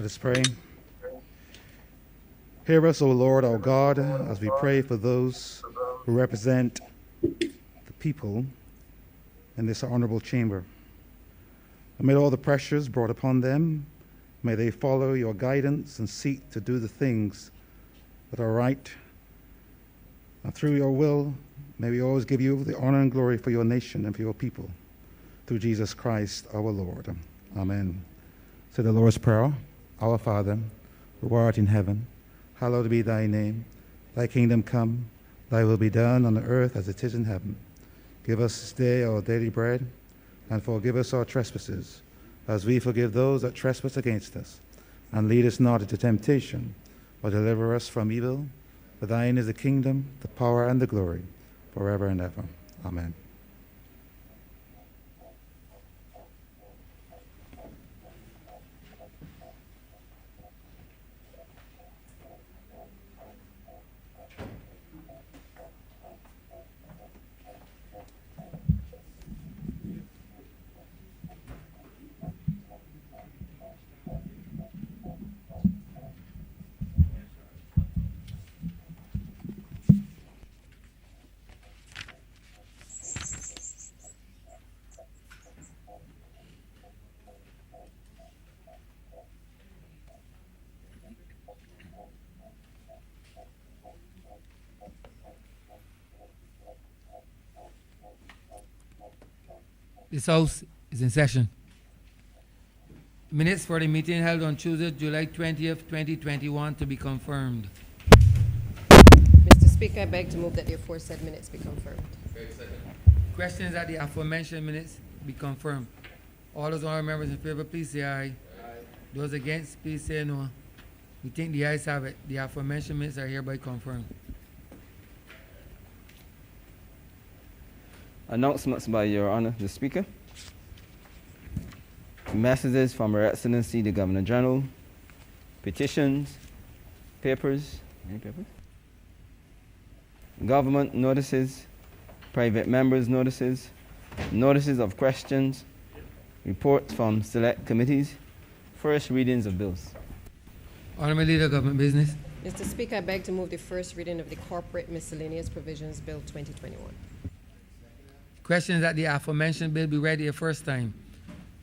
us pray. Hear us, O Lord, our God, as we pray for those who represent the people in this honourable chamber. Amid all the pressures brought upon them, may they follow your guidance and seek to do the things that are right. And through your will, may we always give you the honour and glory for your nation and for your people. Through Jesus Christ our Lord. Amen. Say the Lord's Prayer. Our Father, who art in heaven, hallowed be thy name. Thy kingdom come, thy will be done on the earth as it is in heaven. Give us this day our daily bread, and forgive us our trespasses, as we forgive those that trespass against us. And lead us not into temptation, but deliver us from evil. For thine is the kingdom, the power, and the glory, forever and ever. Amen. This House is in session. Minutes for the meeting held on Tuesday, July 20th, 2021 to be confirmed. Mr. Speaker, I beg to move that the aforesaid minutes be confirmed. Questions that the aforementioned minutes be confirmed. All those honourable members in favour, please say aye. Aye. Those against, please say no. We think the ayes have it. The aforementioned minutes are hereby confirmed. Announcements by Your Honour the Speaker. Messages from Her Excellency the Governor General. Petitions. Papers. Any papers? Government notices. Private members' notices. Notices of questions. Reports from select committees. First readings of bills. Honourable Leader, Government Business. Mr. Speaker, I beg to move the first reading of the Corporate Miscellaneous Provisions Bill 2021. Questions that the aforementioned bill be read the first time.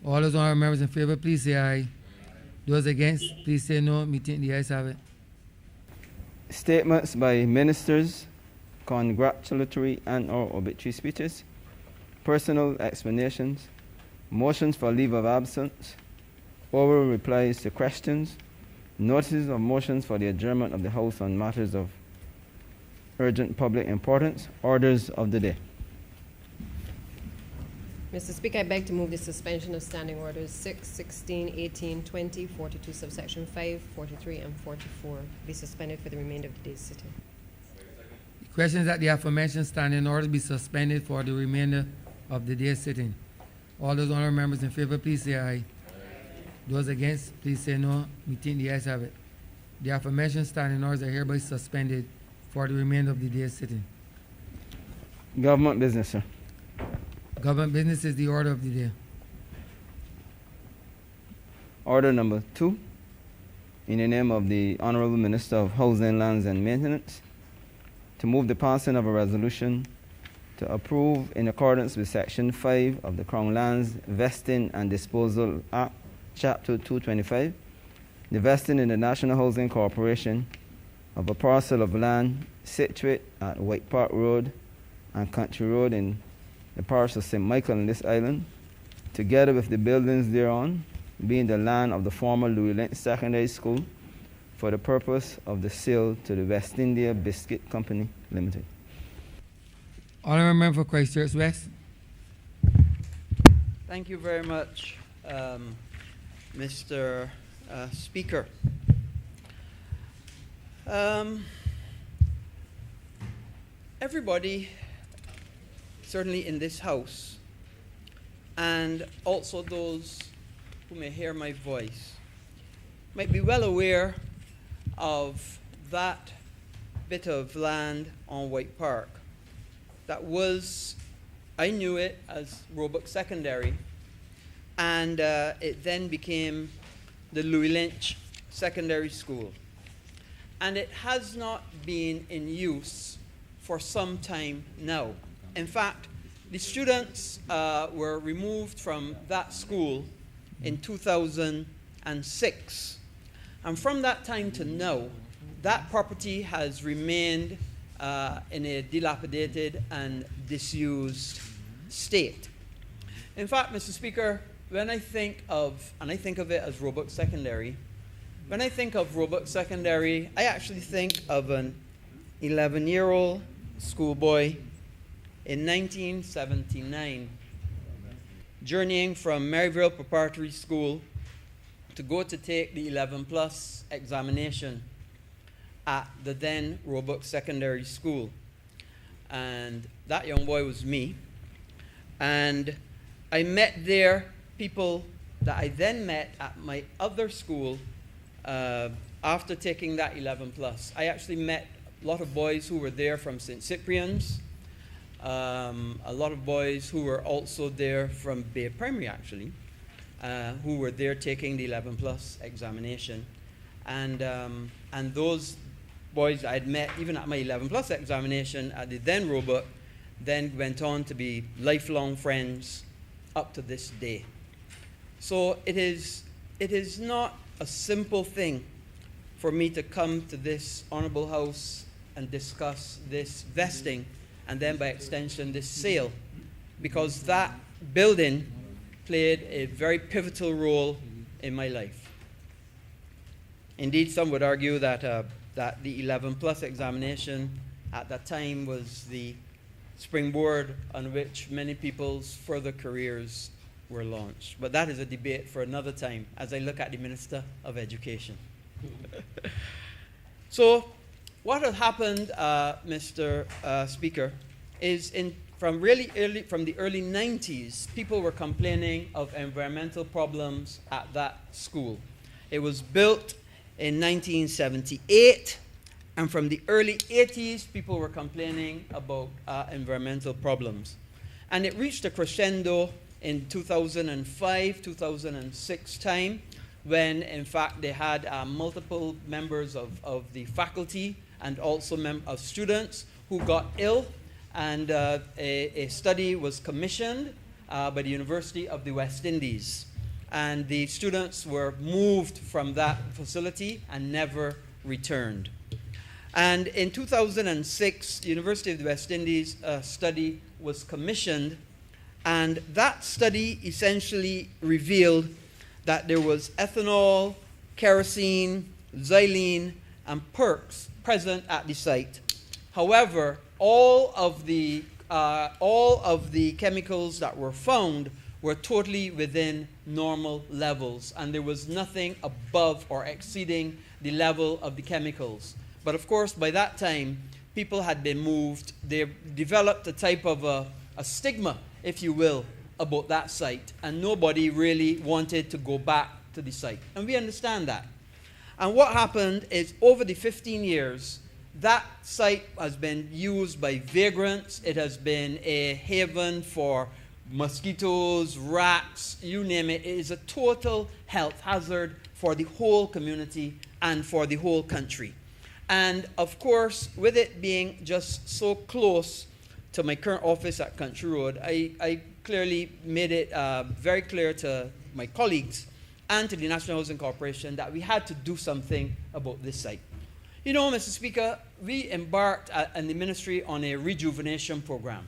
All those honourable members in favour, please say aye. Those against, please say no. Me think the ayes have it. Statements by ministers, congratulatory and/or obituary speeches, personal explanations, motions for leave of absence, oral replies to questions, notices of motions for the adjournment of the House on matters of urgent public importance, orders of the day. Mr. Speaker, I beg to move the suspension of standing orders 6, 16, 18, 20, 42, subsection 5, 43, and 44 be suspended for the remainder of the day's sitting. Questions that the aforementioned standing orders be suspended for the remainder of the day's sitting. All those honourable members in favour, please say aye. Aye. Those against, please say no. We think the ayes have it. The aforementioned standing orders are hereby suspended for the remainder of the day's sitting. Government business, sir. Government business is the order of the day. Order number 2, in the name of the Honourable Minister of Housing, Lands and Maintenance, to move the passing of a resolution to approve, in accordance with Section 5 of the Crown Lands Vesting and Disposal Act, Chapter 225, the vesting in the National Housing Corporation of a parcel of land situate at White Park Road and Country Road in the parish of St. Michael in this island, together with the buildings thereon, being the land of the former Louis Lynch Secondary School, for the purpose of the sale to the West India Biscuit Company Limited. Honourable Member for Christchurch West. Thank you very much, Mr. Speaker. Everybody, certainly in this House, and also those who may hear my voice, might be well aware of that bit of land on White Park. That was, I knew it as Roebuck Secondary, and it then became the Louis Lynch Secondary School. And it has not been in use for some time now. In fact, the students were removed from that school in 2006. And from that time to now, that property has remained in a dilapidated and disused state. In fact, Mr. Speaker, when I think of, and I think of it as Roebuck Secondary, when I think of Roebuck Secondary, I actually think of an 11-year-old schoolboy in 1979, journeying from Maryville Preparatory School to go to take the 11+ examination at the then Roebuck Secondary School. And that young boy was me. And I met there people that I then met at my other school after taking that 11+. I actually met a lot of boys who were there from St. Cyprian's, a lot of boys who were also there from Bay Primary, actually, who were there taking the 11+ examination. And those boys I had met even at my 11+ examination at the then Roebuck then went on to be lifelong friends up to this day. So it is not a simple thing for me to come to this Honourable House and discuss this vesting and then by extension this sale, because that building played a very pivotal role in my life. Indeed, some would argue that the 11+ examination at that time was the springboard on which many people's further careers were launched. But that is a debate for another time as I look at the Minister of Education. So what had happened, Mr. Speaker, is from the early 90s, people were complaining of environmental problems at that school. It was built in 1978, and from the early 80s, people were complaining about environmental problems. And it reached a crescendo in 2005, 2006 time, when in fact they had multiple members of the faculty and also of students who got ill, and a study was commissioned by the University of the West Indies. And the students were moved from that facility and never returned. And in 2006, the University of the West Indies study was commissioned, and that study essentially revealed that there was ethanol, kerosene, xylene, and perks present at the site. However, all of the chemicals that were found were totally within normal levels, and there was nothing above or exceeding the level of the chemicals. But of course, by that time, people had been moved. They developed a type of a stigma, if you will, about that site, and nobody really wanted to go back to the site. And we understand that. And what happened is, over the 15 years, that site has been used by vagrants. It has been a haven for mosquitoes, rats, you name it. It is a total health hazard for the whole community and for the whole country. And of course, with it being just so close to my current office at Country Road, I clearly made it very clear to my colleagues and to the National Housing Corporation that we had to do something about this site. You know, Mr. Speaker, we embarked in the ministry on a rejuvenation program.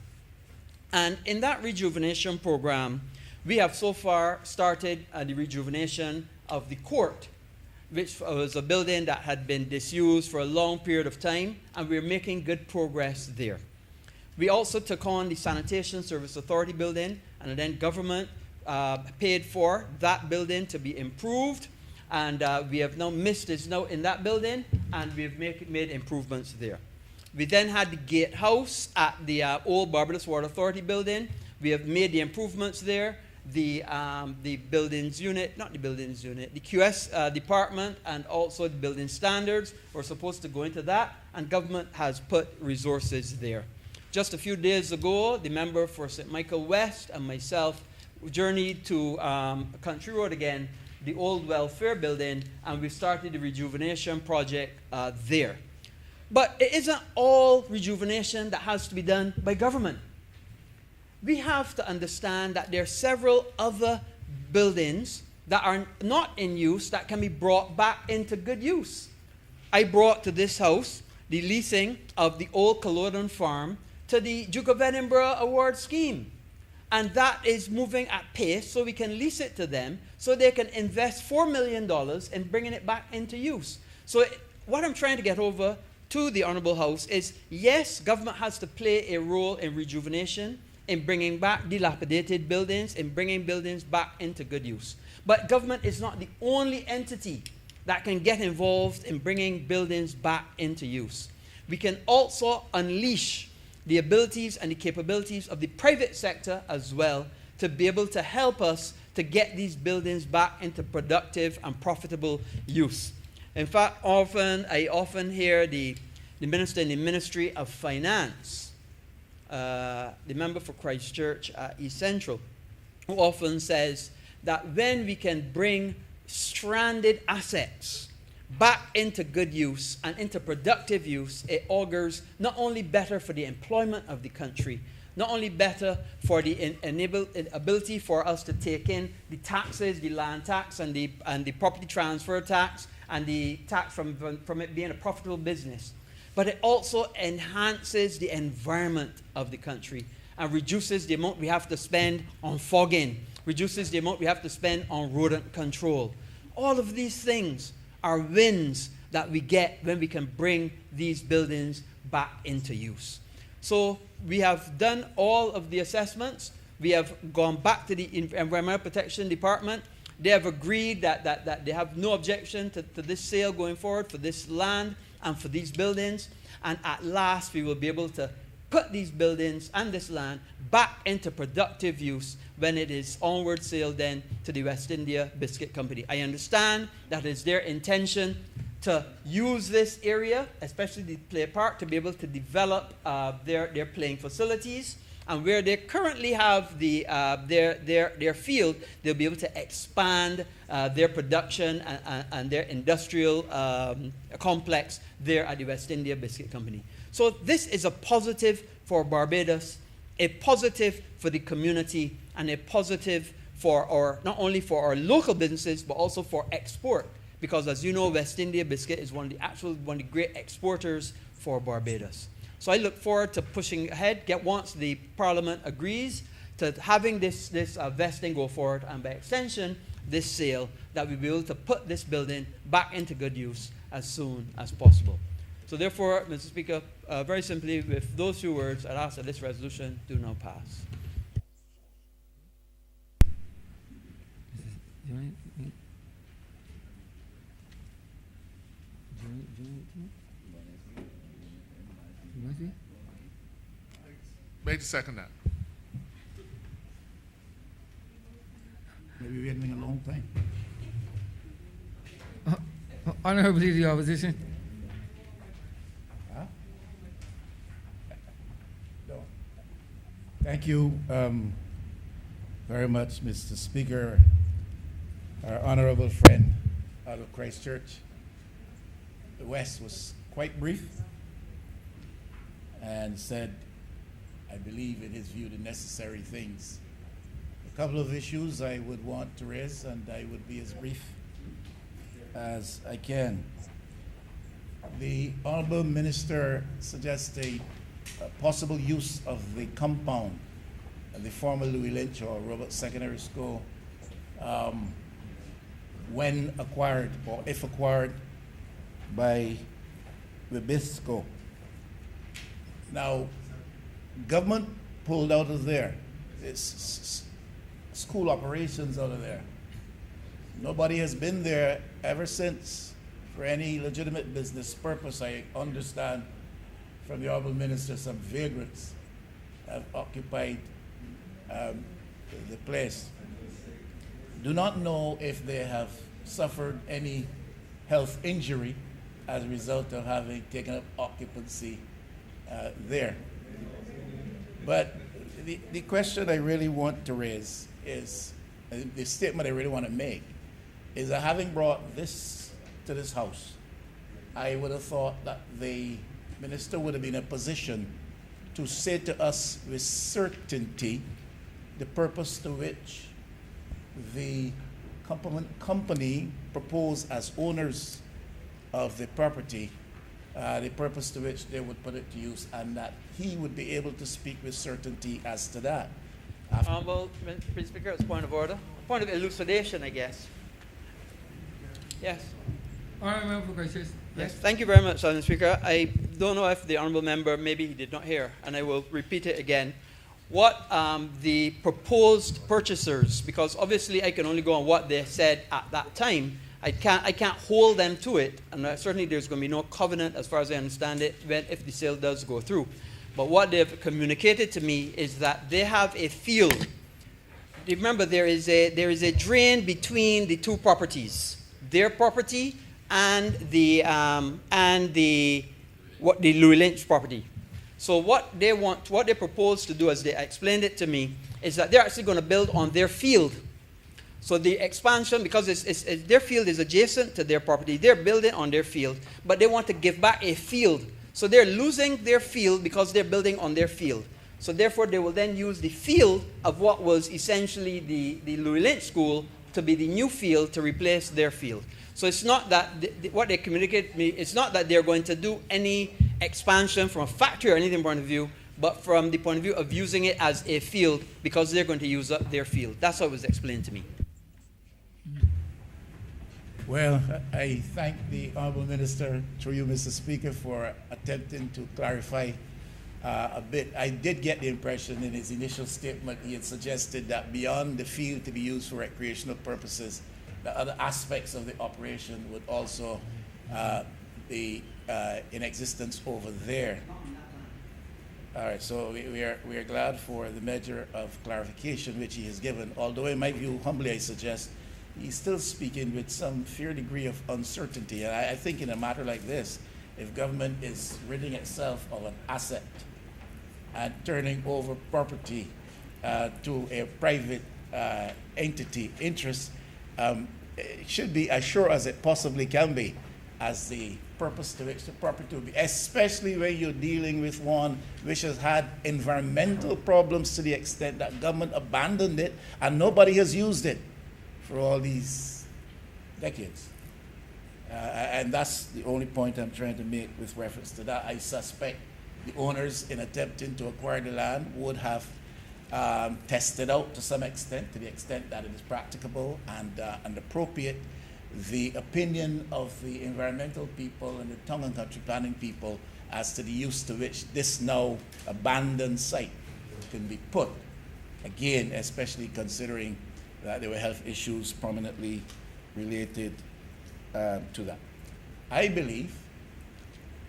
And in that rejuvenation program, we have so far started the rejuvenation of the court, which was a building that had been disused for a long period of time, and we're making good progress there. We also took on the Sanitation Service Authority building, and then government paid for that building to be improved, and we have now missed is now in that building, and we've made improvements there. We then had the gatehouse at the old Barbados Water Authority building. We have made the improvements there. The buildings unit, not the buildings unit, the QS department and also the building standards were supposed to go into that, and government has put resources there. Just a few days ago, the member for St. Michael West and myself journeyed to Country Road again the old welfare building, and we started the rejuvenation project there. But it isn't all rejuvenation that has to be done by government. We have to understand that there are several other buildings that are not in use that can be brought back into good use. I brought to this house the leasing of the old Culloden farm to the Duke of Edinburgh Award Scheme. And that is moving at pace, so we can lease it to them so they can invest $4 million in bringing it back into use. So what I'm trying to get over to the Honourable House is, yes, government has to play a role in rejuvenation, in bringing back dilapidated buildings, in bringing buildings back into good use. But government is not the only entity that can get involved in bringing buildings back into use. We can also unleash the abilities and the capabilities of the private sector as well to be able to help us to get these buildings back into productive and profitable use. In fact, I often hear the minister in the Ministry of Finance, the member for Christchurch East Central, who often says that when we can bring stranded assets back into good use and into productive use, it augurs not only better for the employment of the country, not only better for the ability for us to take in the taxes, the land tax and the property transfer tax and the tax from it being a profitable business, but it also enhances the environment of the country and reduces the amount we have to spend on fogging, reduces the amount we have to spend on rodent control. All of these things are wins that we get when we can bring these buildings back into use. So we have done all of the assessments. We have gone back to the Environmental Protection Department. They have agreed that they have no objection to this sale going forward for this land and for these buildings. And at last, we will be able to put these buildings and this land back into productive use when it is onward sale then to the West India Biscuit Company. I understand that it's their intention to use this area, especially the play park, to be able to develop their playing facilities. And where they currently have their field, they'll be able to expand their production and their industrial complex there at the West India Biscuit Company. So this is a positive for Barbados, a positive for the community, and a positive for not only for our local businesses, but also for export. Because as you know, West India Biscuit is one of the great exporters for Barbados. So I look forward to pushing ahead, once the Parliament agrees to having this vesting go forward, and by extension, this sale, that we'll be able to put this building back into good use as soon as possible. So therefore, Mr. Speaker, very simply, with those few words, I'd ask that this resolution do now pass. Made to second that. Maybe we're ending a long time. Honourable Leader of the Opposition. Thank you very much, Mr. Speaker. Our honourable friend out of Christchurch, the West, was quite brief and said, I believe in his view, the necessary things. A couple of issues I would want to raise, and I would be as brief as I can. The Honourable Minister suggests a possible use of the compound at the former Louis Lynch or Robert Secondary School when acquired, or if acquired, by the BISCO. Now, government pulled out of there. It's school operations out of there. Nobody has been there ever since for any legitimate business purpose. I understand from the Honourable Minister some vagrants have occupied the place. Do not know if they have suffered any health injury as a result of having taken up occupancy there. But the question I really want to raise is, the statement I really want to make is that having brought this to this house, I would have thought that the minister would have been in a position to say to us with certainty the purpose to which the company proposed as owners of the property, the purpose to which they would put it to use, and that he would be able to speak with certainty as to that. Honourable Mr. Speaker, it's point of order. Point of elucidation, I guess. Yes. Honourable member for questions. Yes. Thank you very much, Mr. Speaker. I don't know if the honourable member, maybe he did not hear, and I will repeat it again. What the proposed purchasers, because obviously I can only go on what they said at that time. I can't hold them to it, and certainly there's going to be no covenant, as far as I understand it, if the sale does go through. But what they've communicated to me is that they have a field. Remember, there is a drain between the two properties, their property and the Louis Lynch property. So what they propose to do, as they explained it to me, is that they're actually going to build on their field. So the expansion, because their field is adjacent to their property, they're building on their field, but they want to give back a field. So they're losing their field because they're building on their field. So therefore, they will then use the field of what was essentially the Louis Lynch School to be the new field to replace their field. So it's not that, what they communicate to me, it's not that they're going to do any expansion from a factory or anything point of view, but from the point of view of using it as a field because they're going to use up their field. That's what was explained to me. Well, I thank the Honourable Minister, through you, Mr. Speaker, for attempting to clarify a bit. I did get the impression in his initial statement he had suggested that beyond the field to be used for recreational purposes, the other aspects of the operation would also be in existence over there. All right, so we are glad for the measure of clarification which he has given, although in my view, humbly I suggest, he's still speaking with some fair degree of uncertainty. And I think in a matter like this, if government is ridding itself of an asset and turning over property to a private entity interest, it should be as sure as it possibly can be as the purpose to which the property will be, especially when you're dealing with one which has had environmental problems to the extent that government abandoned it and nobody has used it for all these decades. And that's the only point I'm trying to make with reference to that. I suspect the owners, in attempting to acquire the land, would have tested out to some extent, to the extent that it is practicable and appropriate, the opinion of the environmental people and the tongue and country planning people as to the use to which this now abandoned site can be put. Again, especially considering that there were health issues prominently related to that. I believe,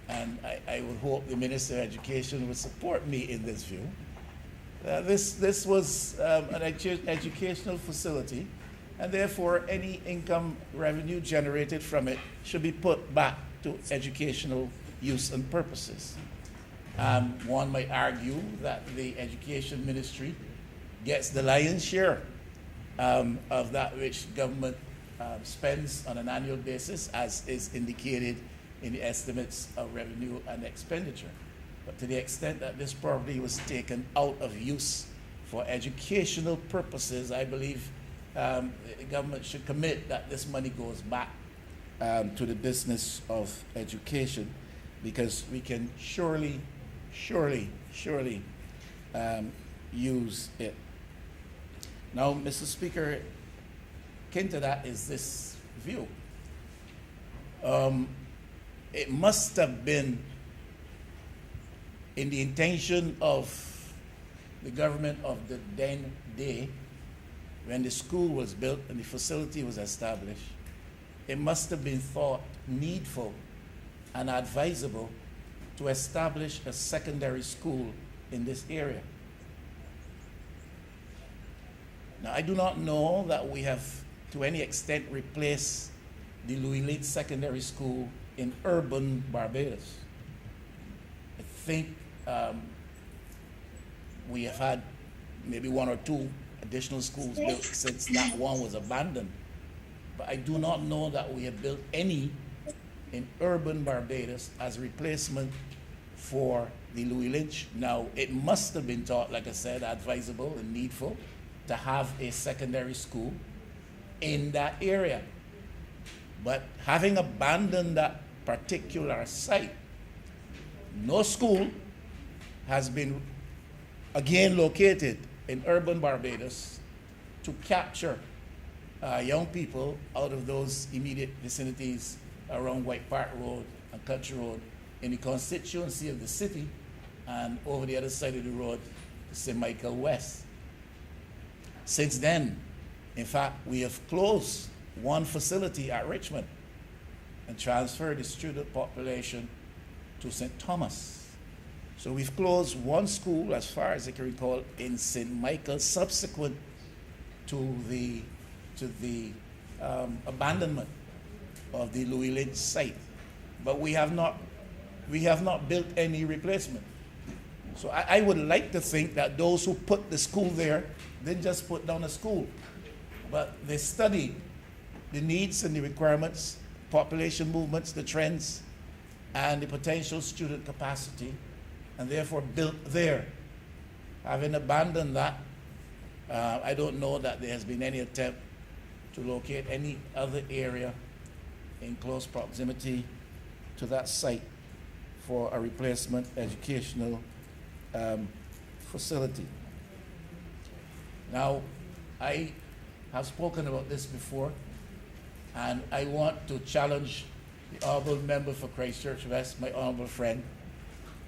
and I would hope the Minister of Education would support me in this view, this was an educational facility, and therefore any income revenue generated from it should be put back to educational use and purposes. One might argue that the Education Ministry gets the lion's share of that which government spends on an annual basis, as is indicated in the estimates of revenue and expenditure. But to the extent that this property was taken out of use for educational purposes, I believe the government should commit that this money goes back to the business of education, because we can surely use it. Now, Mr. Speaker, akin to that is this view. It must have been in the intention of the government of the then day, when the school was built and the facility was established, it must have been thought needful and advisable to establish a secondary school in this area. Now, I do not know that we have, to any extent, replaced the Louis Lynch Secondary School in urban Barbados. I think we have had maybe one or two additional schools built since that one was abandoned. but I do not know that we have built any in urban Barbados as replacement for the Louis Lynch. Now, it must have been thought, like I said, advisable and needful to have a secondary school in that area. But having abandoned that particular site, no school has been again located in urban Barbados to capture young people out of those immediate vicinities around White Park Road and Country Road in the constituency of the city and over the other side of the road to St. Michael West. Since then, in fact, we have closed one facility at Richmond and transferred the student population to St. Thomas. So we've closed one school, as far as I can recall, in St. Michael, subsequent to the abandonment of the Louis Lynch site. But we have not built any replacement. So I would like to think that those who put the school there didn't just put down a school, but they studied the needs and the requirements, population movements, the trends, and the potential student capacity, and therefore built there. Having abandoned that, I don't know that there has been any attempt to locate any other area in close proximity to that site for a replacement educational facility. Now, I have spoken about this before, and I want to challenge the Honourable Member for Christchurch West, my honourable friend,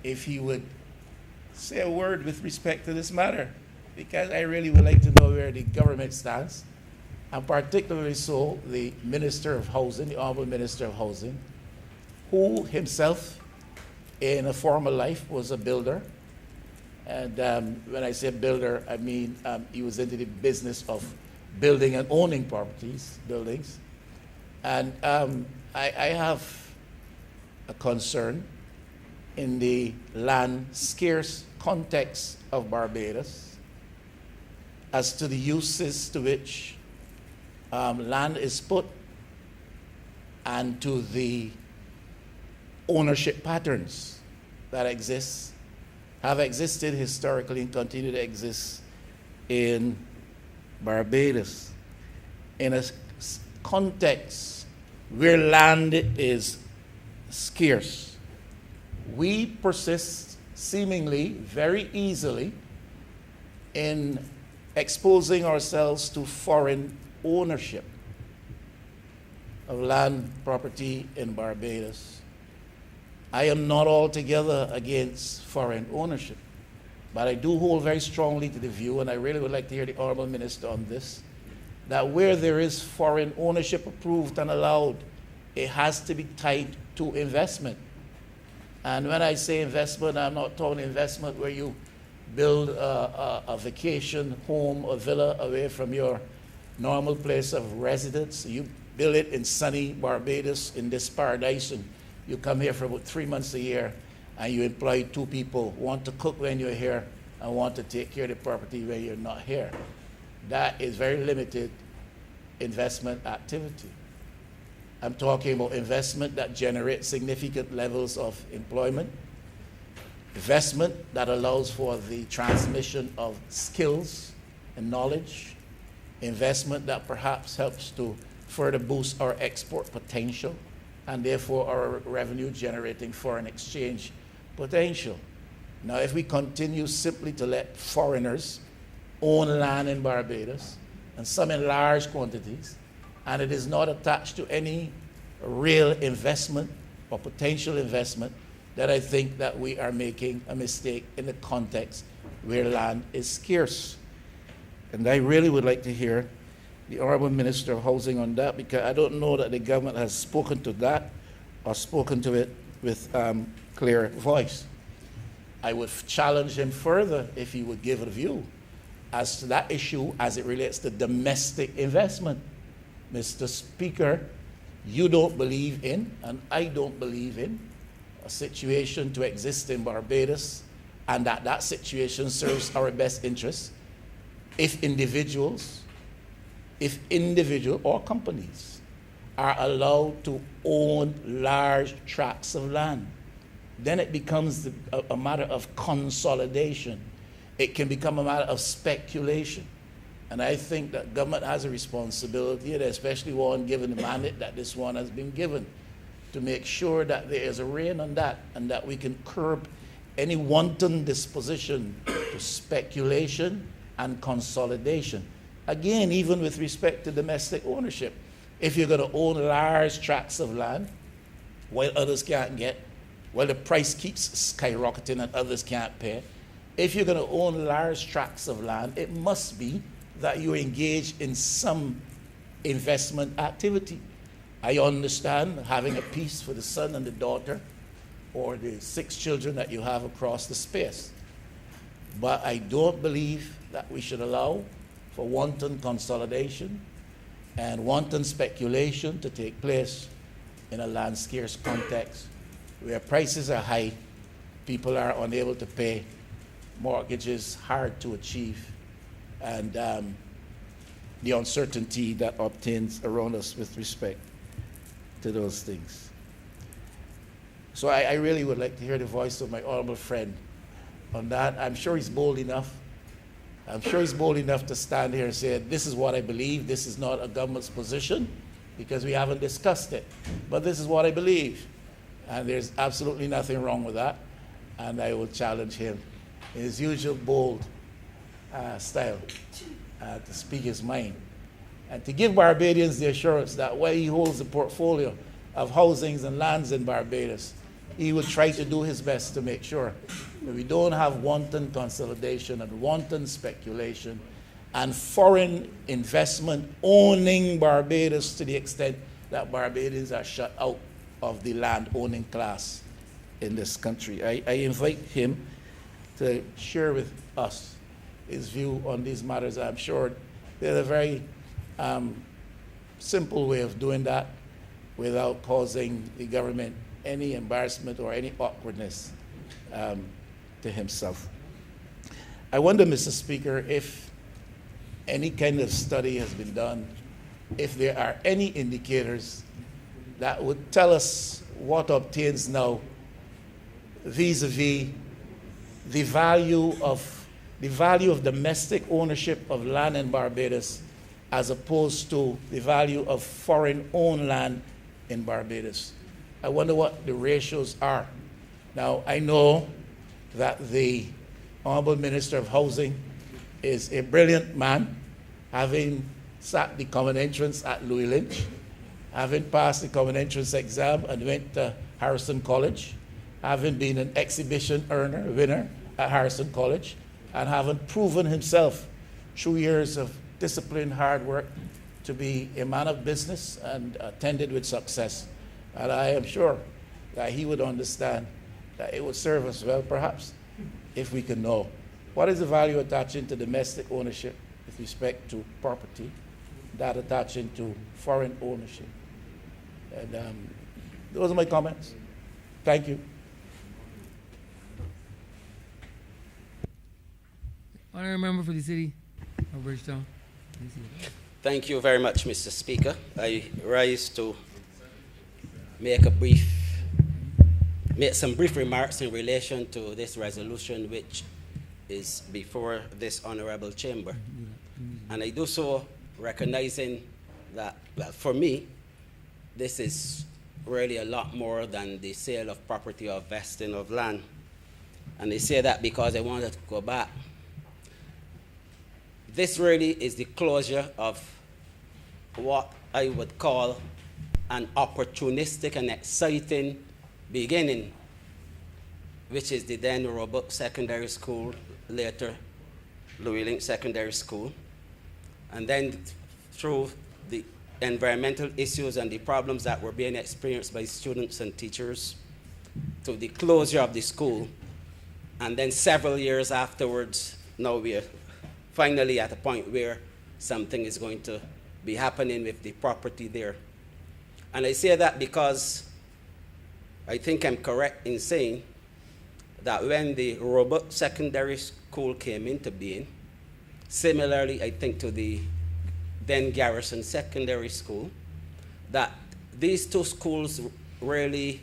if he would say a word with respect to this matter, because I really would like to know where the government stands, and particularly so the Minister of Housing, the Honourable Minister of Housing, who himself in a former life was a builder. And when I say builder, I mean he was into the business of building and owning buildings. And I have a concern in the land scarce context of Barbados as to the uses to which land is put and to the ownership patterns that have existed historically and continue to exist in Barbados. In a context where land is scarce, we persist seemingly very easily in exposing ourselves to foreign ownership of land property in Barbados. I am not altogether against foreign ownership, but I do hold very strongly to the view, and I really would like to hear the Honourable Minister on this, that where there is foreign ownership approved and allowed, it has to be tied to investment. And when I say investment, I'm not talking investment where you build a vacation home or villa away from your normal place of residence. You build it in sunny Barbados, in this paradise, and you come here for about 3 months a year, and you employ 2 people, one to cook when you're here and one to take care of the property when you're not here. That is very limited investment activity. I'm talking about investment that generates significant levels of employment, investment that allows for the transmission of skills and knowledge, investment that perhaps helps to further boost our export potential and therefore our revenue generating foreign exchange potential. Now, if we continue simply to let foreigners own land in Barbados, and some in large quantities, and it is not attached to any real investment or potential investment, then I think that we are making a mistake in the context where land is scarce. And I really would like to hear the Honourable Minister of Housing on that, because I don't know that the government has spoken to that or spoken to it with clear voice. I would challenge him further if he would give a view as to that issue as it relates to domestic investment. Mr. Speaker, you don't believe in, and I don't believe in, a situation to exist in Barbados, and that situation serves our best interests if individual or companies are allowed to own large tracts of land. Then it becomes a matter of consolidation. It can become a matter of speculation. And I think that government has a responsibility, and especially one given the mandate that this one has been given, to make sure that there is a rein on that and that we can curb any wanton disposition to speculation and consolidation. Again, even with respect to domestic ownership, if you're going to own large tracts of land while others can't get, while the price keeps skyrocketing and others can't pay, if you're going to own large tracts of land, it must be that you're engaged in some investment activity. I understand having a piece for the son and the daughter or the 6 children that you have across the space. But I don't believe that we should allow for wanton consolidation and wanton speculation to take place in a land scarce context where prices are high, people are unable to pay, mortgages hard to achieve, and the uncertainty that obtains around us with respect to those things. So I really would like to hear the voice of my honorable friend on that. I'm sure he's bold enough. I'm sure he's bold enough to stand here and say, this is what I believe, this is not a government's position, because we haven't discussed it. But this is what I believe. And there's absolutely nothing wrong with that. And I will challenge him in his usual bold style to speak his mind. And to give Barbadians the assurance that while he holds a portfolio of housings and lands in Barbados, he will try to do his best to make sure that we don't have wanton consolidation and wanton speculation and foreign investment owning Barbados to the extent that Barbadians are shut out of the land owning class in this country. I invite him to share with us his view on these matters. I'm sure there's a very simple way of doing that without causing the government any embarrassment or any awkwardness to himself. I wonder, Mr. Speaker, if any kind of study has been done, if there are any indicators that would tell us what obtains now vis-a-vis the value of domestic ownership of land in Barbados as opposed to the value of foreign-owned land in Barbados. I wonder what the ratios are. Now, I know that the Honourable Minister of Housing is a brilliant man, having sat the common entrance at Louis Lynch, having passed the common entrance exam and went to Harrison College, having been an exhibition winner at Harrison College, and having proven himself through years of disciplined hard work to be a man of business and attended with success. And I am sure that he would understand that it would serve us well, perhaps, if we can know what is the value attaching to domestic ownership with respect to property, that attaching to foreign ownership. And those are my comments. Thank you. Honourable Member for the City of Bridgetown. Thank you very much, Mr. Speaker. I rise to make some brief remarks in relation to this resolution which is before this honorable chamber. And I do so recognizing that, well, for me, this is really a lot more than the sale of property or vesting of land. And I say that because I wanted to go back. This really is the closure of what I would call an opportunistic and exciting beginning, which is the then Roebuck Secondary School, later Louis Lynch Secondary School. And then through the environmental issues and the problems that were being experienced by students and teachers, to the closure of the school. And then several years afterwards, now we're finally at a point where something is going to be happening with the property there. And I say that because I think I'm correct in saying that when the Roebuck Secondary School came into being, similarly, I think to the then Garrison Secondary School, that these two schools really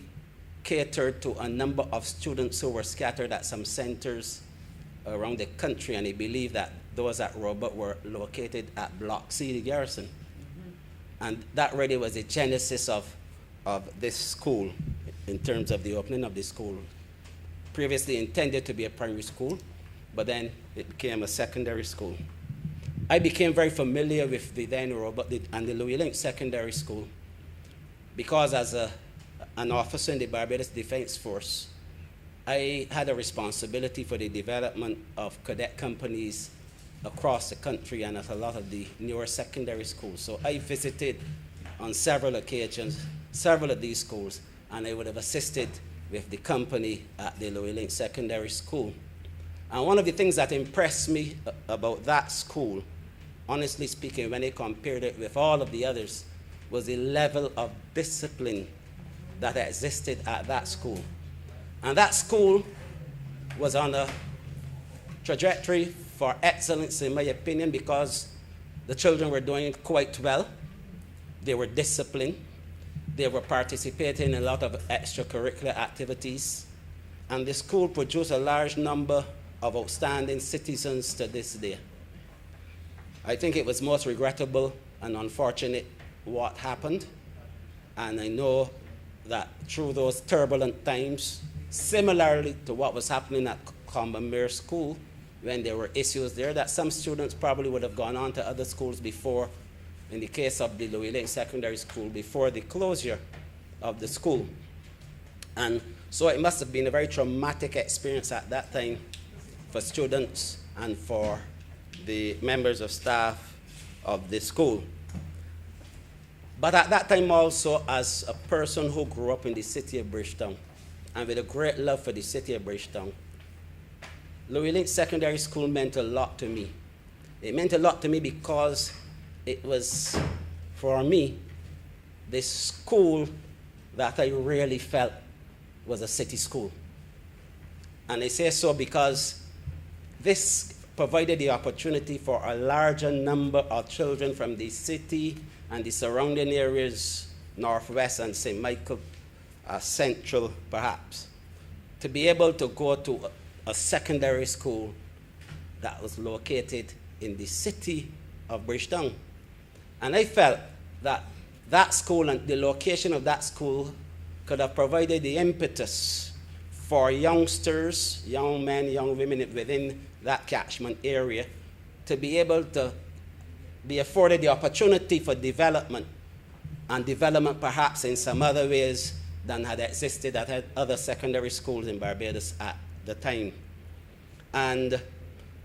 catered to a number of students who were scattered at some centers around the country, and they believe that those at Robert were located at Block C, the Garrison. And that really was the genesis of this school in terms of the opening of the school. Previously intended to be a primary school, but then it became a secondary school. I became very familiar with the then Robert and the Louis Link Secondary School because as an officer in the Barbados Defense Force, I had a responsibility for the development of cadet companies across the country and at a lot of the newer secondary schools. So I visited on several occasions several of these schools, and I would have assisted with the company at the Louis Link Secondary School. And one of the things that impressed me about that school, honestly speaking, when I compared it with all of the others, was the level of discipline that existed at that school. And that school was on a trajectory for excellence, in my opinion, because the children were doing quite well. They were disciplined. They were participating in a lot of extracurricular activities. And the school produced a large number of outstanding citizens to this day. I think it was most regrettable and unfortunate what happened. And I know that through those turbulent times, similarly to what was happening at Combermere School, when there were issues there, that some students probably would have gone on to other schools before, in the case of the Louis Link Secondary School, before the closure of the school. And so it must have been a very traumatic experience at that time for students and for the members of staff of the school. But at that time also, as a person who grew up in the city of Bridgetown, and with a great love for the city of Bridgetown, Louis Link Secondary School meant a lot to me. It meant a lot to me because it was, for me, the school that I really felt was a city school. And I say so because this provided the opportunity for a larger number of children from the city and the surrounding areas, Northwest and St. Michael, Central perhaps, to be able to go to a secondary school that was located in the city of Bridgetown. And I felt that that school and the location of that school could have provided the impetus for youngsters, young men, young women within that catchment area to be able to be afforded the opportunity for development, and development perhaps in some other ways than had existed at other secondary schools in Barbados at the time. And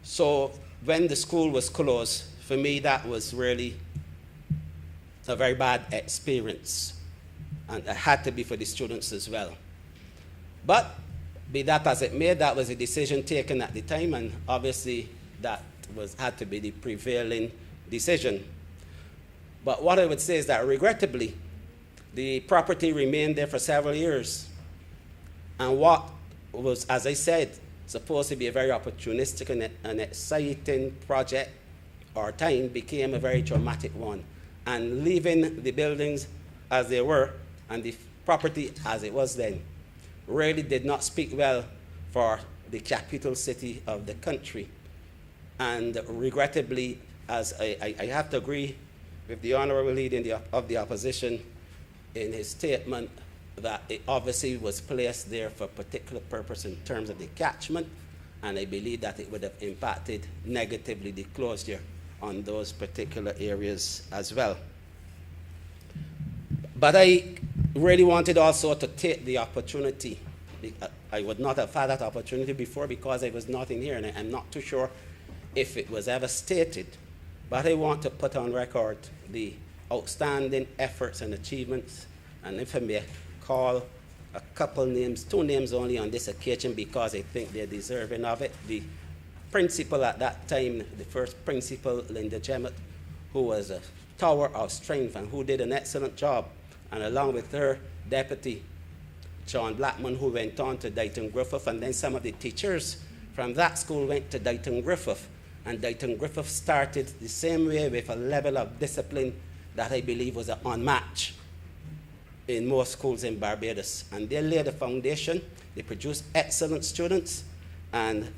so when the school was closed, for me that was really a very bad experience, and it had to be for the students as well. But be that as it may, that was a decision taken at the time, and obviously that had to be the prevailing decision. But what I would say is that regrettably, the property remained there for several years. And what was, as I said, supposed to be a very opportunistic and exciting project or time became a very traumatic one. And leaving the buildings as they were and the property as it was then really did not speak well for the capital city of the country. And regrettably, as I have to agree with the Honourable Leader of the Opposition in his statement that it obviously was placed there for a particular purpose in terms of the catchment, and I believe that it would have impacted negatively the closure on those particular areas as well. But I really wanted also to take the opportunity. I would not have had that opportunity before because I was not in here, and I'm not too sure if it was ever stated, but I want to put on record the outstanding efforts and achievements, and if I may call a couple names, 2 names only on this occasion because I think they're deserving of it. The principal at that time, the first principal, Linda Jemmett, who was a tower of strength and who did an excellent job, and along with her deputy, John Blackman, who went on to Dighton Griffith, and then some of the teachers from that school went to Dighton Griffith, and Dighton Griffith started the same way with a level of discipline that I believe was unmatched. in most schools in Barbados. And they lay the foundation. They produce excellent students. And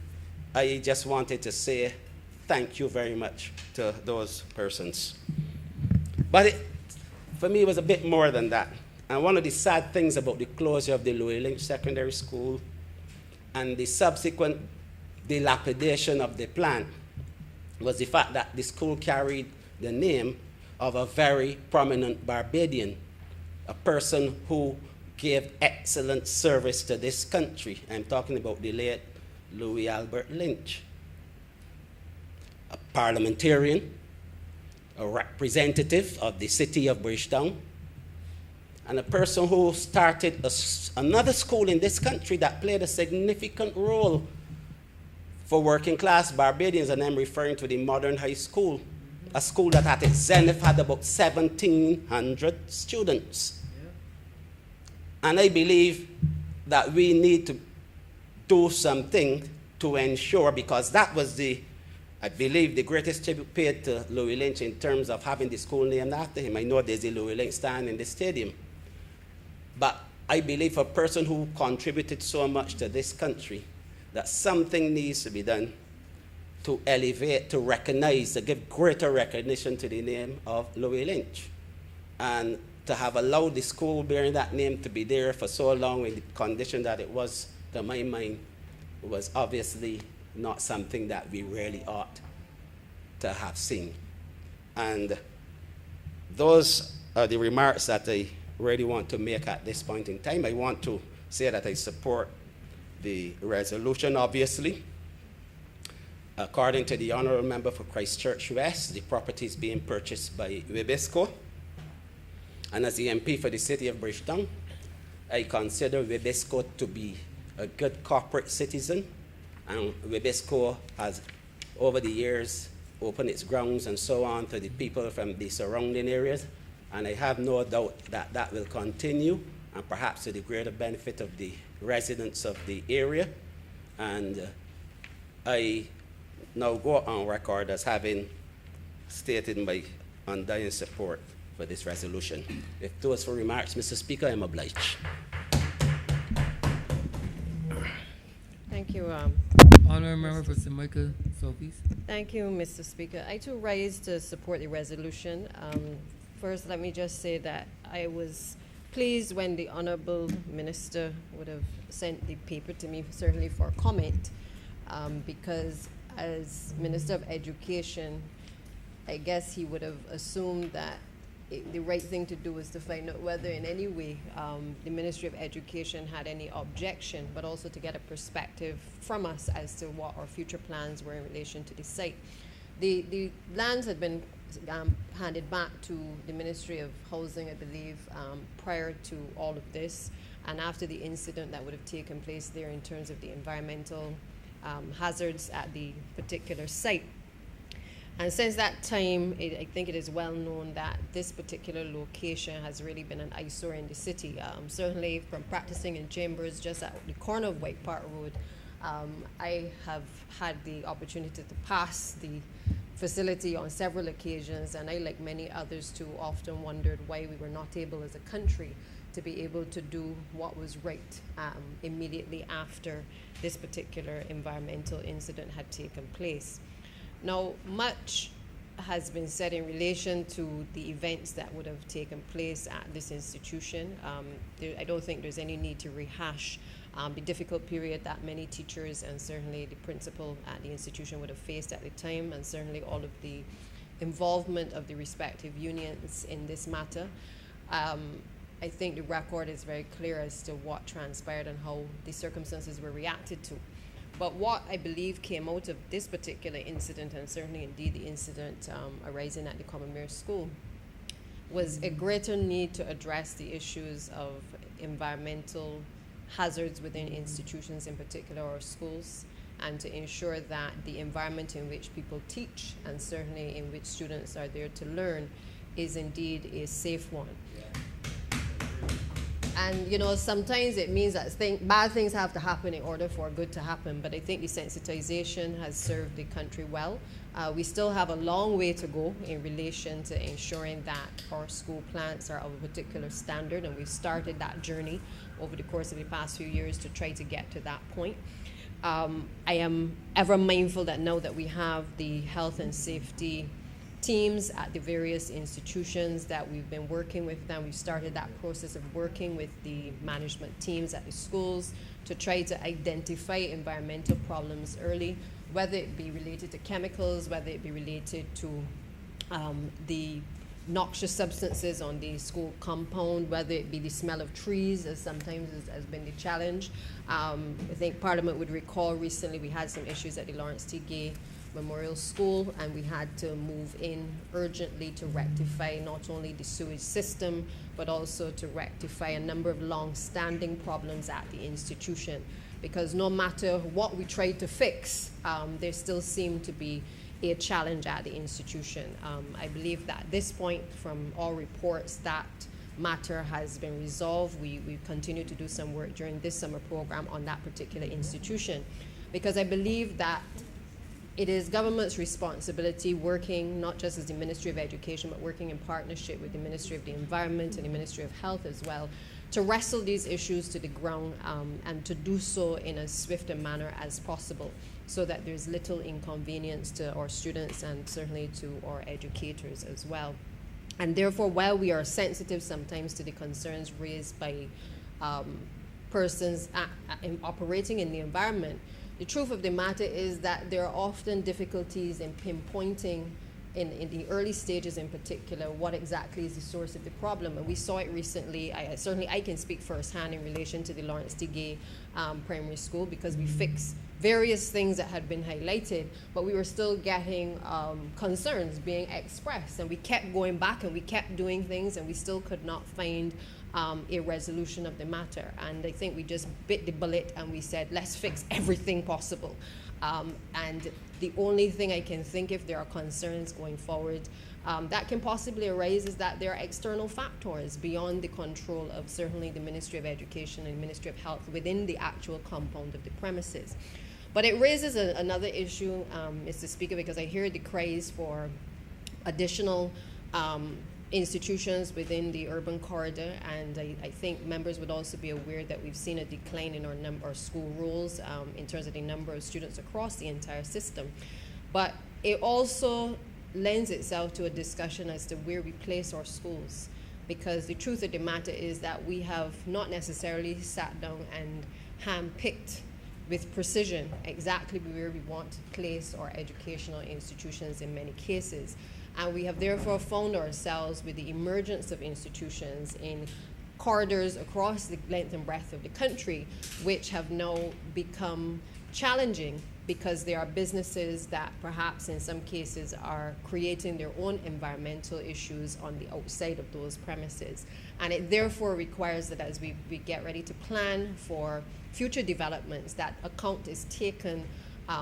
I just wanted to say thank you very much to those persons. But for me, it was a bit more than that. And one of the sad things about the closure of the Louis Lynch Secondary School and the subsequent dilapidation of the plant was the fact that the school carried the name of a very prominent Barbadian, a person who gave excellent service to this country. I'm talking about the late Louis Albert Lynch, a parliamentarian, a representative of the city of Bridgetown, and a person who started another school in this country that played a significant role for working class Barbadians, and I'm referring to the Modern High School, a school that at its zenith had about 1,700 students. Yeah. And I believe that we need to do something to ensure, because that was I believe, the greatest tribute paid to Louis Lynch in terms of having the school named after him. I know there's a Louis Lynch stand in the stadium. But I believe a person who contributed so much to this country, that something needs to be done to elevate, to recognize, to give greater recognition to the name of Louis Lynch. And to have allowed the school bearing that name to be there for so long in the condition that it was, to my mind, was obviously not something that we really ought to have seen. And those are the remarks that I really want to make at this point in time. I want to say that I support the resolution, obviously. According to the Honourable Member for Christchurch West, the property is being purchased by Wibisco. And as the MP for the city of Bridgetown, I consider Wibisco to be a good corporate citizen. And Wibisco has, over the years, opened its grounds and so on to the people from the surrounding areas. And I have no doubt that that will continue, and perhaps to the greater benefit of the residents of the area. And I now go on record as having stated my undying support for this resolution. If those for remarks, Mr. Speaker, I am obliged. Thank you. Honourable Member for St. Michael, Southeast. Thank you, Mr. Speaker. I too rise to support the resolution. First, let me just say that I was pleased when the Honourable Minister would have sent the paper to me, certainly for comment, because as Minister of Education, I guess he would have assumed that the right thing to do was to find out whether in any way the Ministry of Education had any objection, but also to get a perspective from us as to what our future plans were in relation to the site. The lands had been handed back to the Ministry of Housing, I believe, prior to all of this, and after the incident that would have taken place there in terms of the environmental hazards at the particular site. And since that time, I think it is well known that this particular location has really been an eyesore in the city. Certainly from practicing in chambers just at the corner of White Park Road, I have had the opportunity to pass the facility on several occasions, and I, like many others too, often wondered why we were not able as a country to be able to do what was right immediately after this particular environmental incident had taken place. Now, much has been said in relation to the events that would have taken place at this institution. I don't think there's any need to rehash the difficult period that many teachers and certainly the principal at the institution would have faced at the time, and certainly all of the involvement of the respective unions in this matter. I think the record is very clear as to what transpired and how the circumstances were reacted to. But what I believe came out of this particular incident, and certainly indeed the incident arising at the Commonwealth School, was a greater need to address the issues of environmental hazards within institutions, in particular our schools, and to ensure that the environment in which people teach and certainly in which students are there to learn is indeed a safe one. And you know, sometimes it means that bad things have to happen in order for good to happen. But I think the sensitization has served the country well. We still have a long way to go in relation to ensuring that our school plants are of a particular standard, and we've started that journey over the course of the past few years to try to get to that point. I am ever mindful that now that we have the health and safety teams at the various institutions that we've been working with them, we've started that process of working with the management teams at the schools to try to identify environmental problems early, whether it be related to chemicals, whether it be related to the noxious substances on the school compound, whether it be the smell of trees, as sometimes has been the challenge. I think Parliament would recall recently we had some issues at the Lawrence T. Gay Memorial School, and we had to move in urgently to rectify not only the sewage system, but also to rectify a number of long-standing problems at the institution. Because no matter what we tried to fix, there still seemed to be a challenge at the institution. I believe that at this point, from all reports, that matter has been resolved. We continue to do some work during this summer program on that particular institution, because I believe that it is government's responsibility, working not just as the Ministry of Education, but working in partnership with the Ministry of the Environment and the Ministry of Health as well, to wrestle these issues to the ground and to do so in as swift a manner as possible, so that there's little inconvenience to our students and certainly to our educators as well. And therefore, while we are sensitive sometimes to the concerns raised by persons operating in the environment, the truth of the matter is that there are often difficulties in pinpointing, in the early stages in particular, what exactly is the source of the problem. And we saw it recently. I can speak firsthand in relation to the Lawrence T. Gay Primary School, because we fixed various things that had been highlighted, but we were still getting concerns being expressed. And we kept going back and we kept doing things, and we still could not find a resolution of the matter. And I think we just bit the bullet and we said, let's fix everything possible. And the only thing I can think, if there are concerns going forward that can possibly arise, is that there are external factors beyond the control of certainly the Ministry of Education and Ministry of Health within the actual compound of the premises. But it raises another issue, Mr. Speaker, because I hear the cries for additional institutions within the urban corridor, and I think members would also be aware that we've seen a decline in our school rolls in terms of the number of students across the entire system. But it also lends itself to a discussion as to where we place our schools, because the truth of the matter is that we have not necessarily sat down and hand-picked with precision exactly where we want to place our educational institutions in many cases. And we have therefore found ourselves with the emergence of institutions in corridors across the length and breadth of the country, which have now become challenging because there are businesses that perhaps in some cases are creating their own environmental issues on the outside of those premises. And it therefore requires that as we get ready to plan for future developments, that account is taken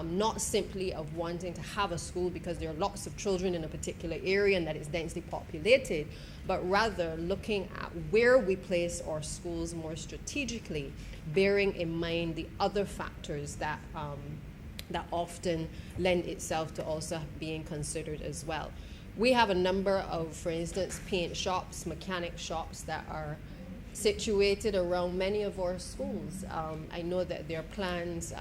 not simply of wanting to have a school because there are lots of children in a particular area and that it's densely populated, but rather looking at where we place our schools more strategically, bearing in mind the other factors that that often lend itself to also being considered as well. We have a number of, for instance, paint shops, mechanic shops that are situated around many of our schools. I know that there are plans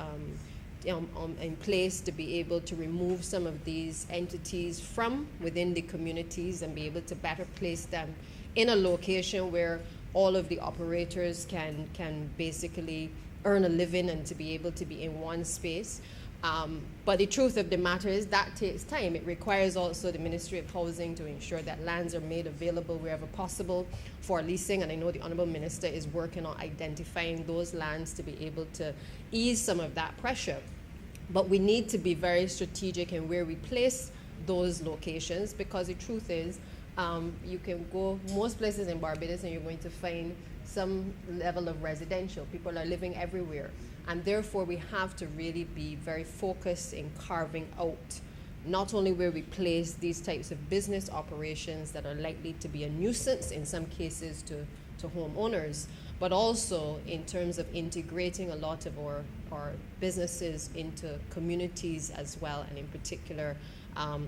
in place to be able to remove some of these entities from within the communities and be able to better place them in a location where all of the operators can basically earn a living and to be able to be in one space. But the truth of the matter is that takes time. It requires also the Ministry of Housing to ensure that lands are made available wherever possible for leasing, and I know the Honourable Minister is working on identifying those lands to be able to ease some of that pressure. But we need to be very strategic in where we place those locations, because the truth is you can go most places in Barbados and you're going to find some level of residential. People are living everywhere. And therefore, we have to really be very focused in carving out not only where we place these types of business operations that are likely to be a nuisance in some cases to homeowners, but also in terms of integrating a lot of our businesses into communities as well, and in particular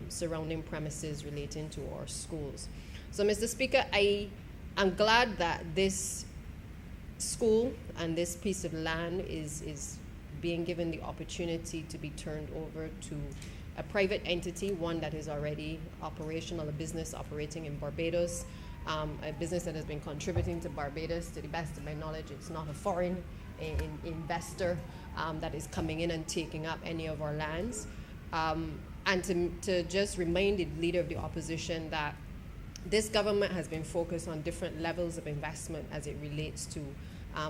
surrounding premises relating to our schools. So, Mr. Speaker, I'm glad that this school and this piece of land is being given the opportunity to be turned over to a private entity, one that is already operational, a business operating in Barbados, a business that has been contributing to Barbados. To the best of my knowledge, it's not a foreign investor that is coming in and taking up any of our lands. And to just remind the Leader of the Opposition that this government has been focused on different levels of investment as it relates to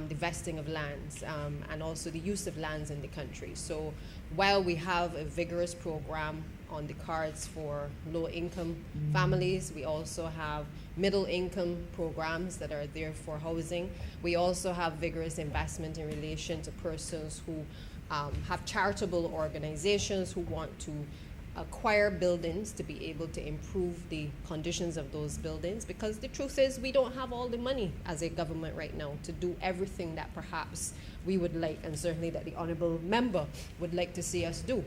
the vesting of lands and also the use of lands in the country. So while we have a vigorous program on the cards for low-income families, we also have middle-income programs that are there for housing. We also have vigorous investment in relation to persons who have charitable organizations who want to acquire buildings to be able to improve the conditions of those buildings, because the truth is we don't have all the money as a government right now to do everything that perhaps we would like, and certainly that the Honourable Member would like to see us do.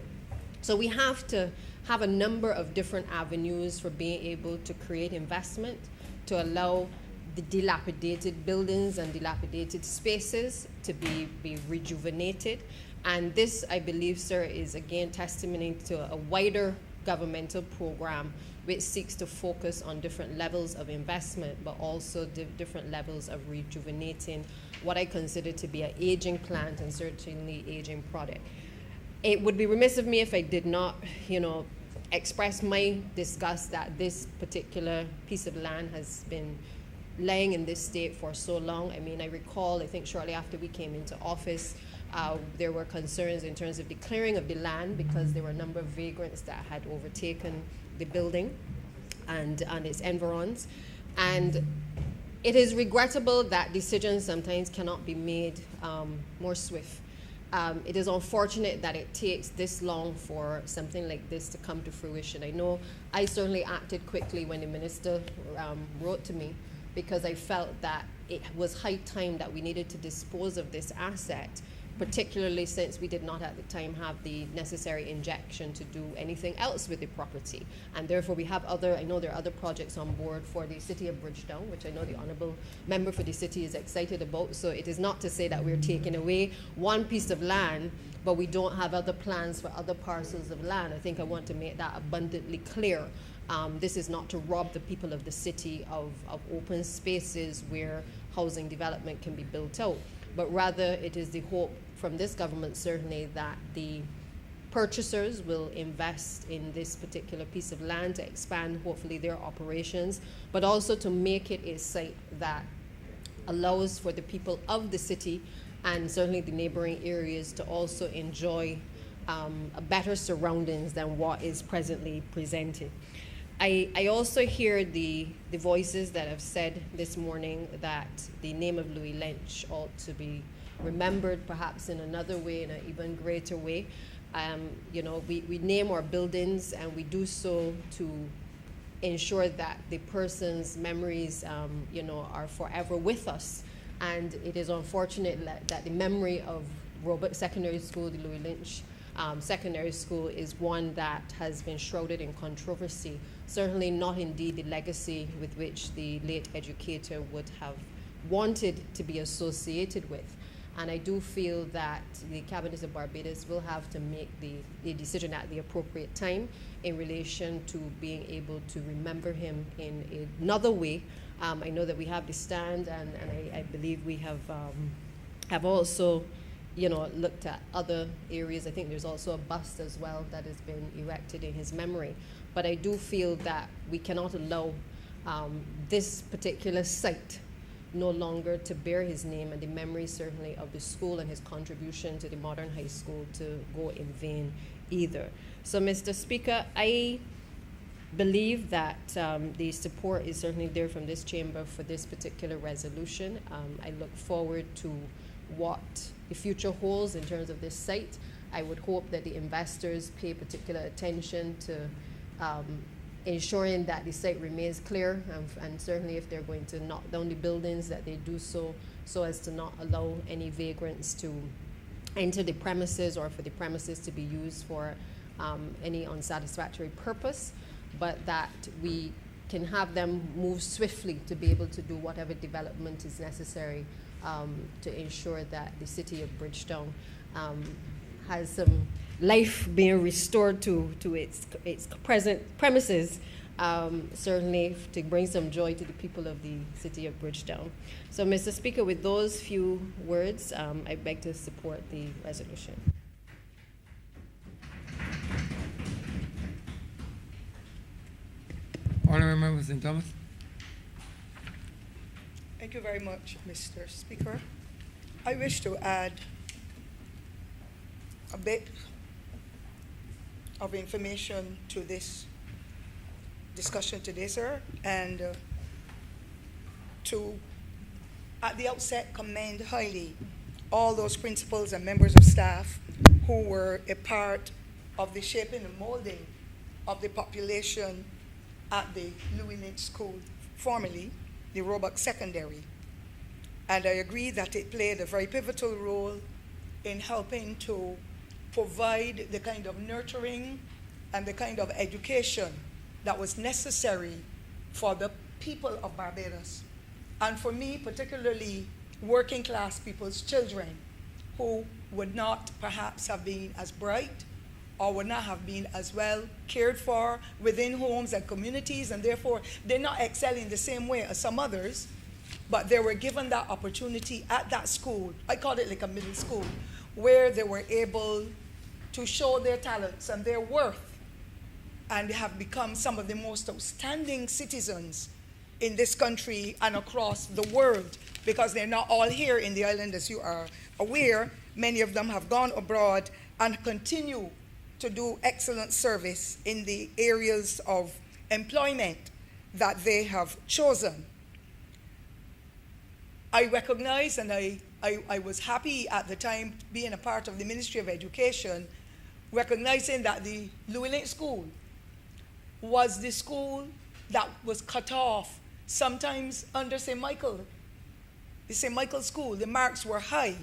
So we have to have a number of different avenues for being able to create investment to allow the dilapidated buildings and dilapidated spaces to be rejuvenated. And this, I believe, sir, is again testimony to a wider governmental program which seeks to focus on different levels of investment, but also different levels of rejuvenating what I consider to be an aging plant and certainly aging product. It would be remiss of me if I did not, express my disgust that this particular piece of land has been laying in this state for so long. I mean, I recall, I think shortly after we came into office, there were concerns in terms of the clearing of the land because there were a number of vagrants that had overtaken the building and its environs. And it is regrettable that decisions sometimes cannot be made more swift. It is unfortunate that it takes this long for something like this to come to fruition. I know I certainly acted quickly when the minister wrote to me, because I felt that it was high time that we needed to dispose of this asset, particularly since we did not at the time have the necessary injection to do anything else with the property. And therefore we have I know there are other projects on board for the city of Bridgetown, which I know the Honourable Member for the city is excited about. So it is not to say that we're taking away one piece of land, but we don't have other plans for other parcels of land. I think I want to make that abundantly clear. This is not to rob the people of the city of open spaces where housing development can be built out, but rather it is the hope from this government certainly that the purchasers will invest in this particular piece of land to expand hopefully their operations, but also to make it a site that allows for the people of the city and certainly the neighboring areas to also enjoy a better surroundings than what is presently presented. I also hear the voices that have said this morning that the name of Louis Lynch ought to be remembered perhaps in another way, in an even greater way. We name our buildings and we do so to ensure that the person's memories, are forever with us. And it is unfortunate that the memory of Robert Secondary School, the Louis Lynch Secondary School, is one that has been shrouded in controversy. Certainly not indeed the legacy with which the late educator would have wanted to be associated with. And I do feel that the Cabinet of Barbados will have to make the decision at the appropriate time in relation to being able to remember him in another way. I know that we have the stand, and I believe we have also looked at other areas. I think there's also a bust as well that has been erected in his memory. But I do feel that we cannot allow this particular site no longer to bear his name and the memory certainly of the school and his contribution to the modern high school to go in vain either. So, Mr. Speaker, I believe that the support is certainly there from this chamber for this particular resolution. I look forward to what the future holds in terms of this site. I would hope that the investors pay particular attention to ensuring that the site remains clear, and certainly if they're going to knock down the buildings, that they do so as to not allow any vagrants to enter the premises or for the premises to be used for any unsatisfactory purpose, but that we can have them move swiftly to be able to do whatever development is necessary to ensure that the city of Bridgetown has some life being restored to its present premises, certainly to bring some joy to the people of the city of Bridgetown. So, Mr. Speaker, with those few words, I beg to support the resolution. Honourable Member St. Thomas. Thank you very much, Mr. Speaker. I wish to add a bit of information to this discussion today, sir, and to, at the outset, commend highly all those principals and members of staff who were a part of the shaping and molding of the population at the Louis Lynch School, formerly the Roebuck Secondary. And I agree that it played a very pivotal role in helping to provide the kind of nurturing and the kind of education that was necessary for the people of Barbados. And for me, particularly working class people's children who would not perhaps have been as bright or would not have been as well cared for within homes and communities, and therefore they're not excelling the same way as some others, but they were given that opportunity at that school. I call it like a middle school, where they were able to show their talents and their worth, and have become some of the most outstanding citizens in this country and across the world, because they're not all here in the island, as you are aware. Many of them have gone abroad and continue to do excellent service in the areas of employment that they have chosen. I recognize, and I was happy at the time being a part of the Ministry of Education, recognizing that the Louis Lynch School was the school that was cut off sometimes under St. Michael. The St. Michael School, the marks were high.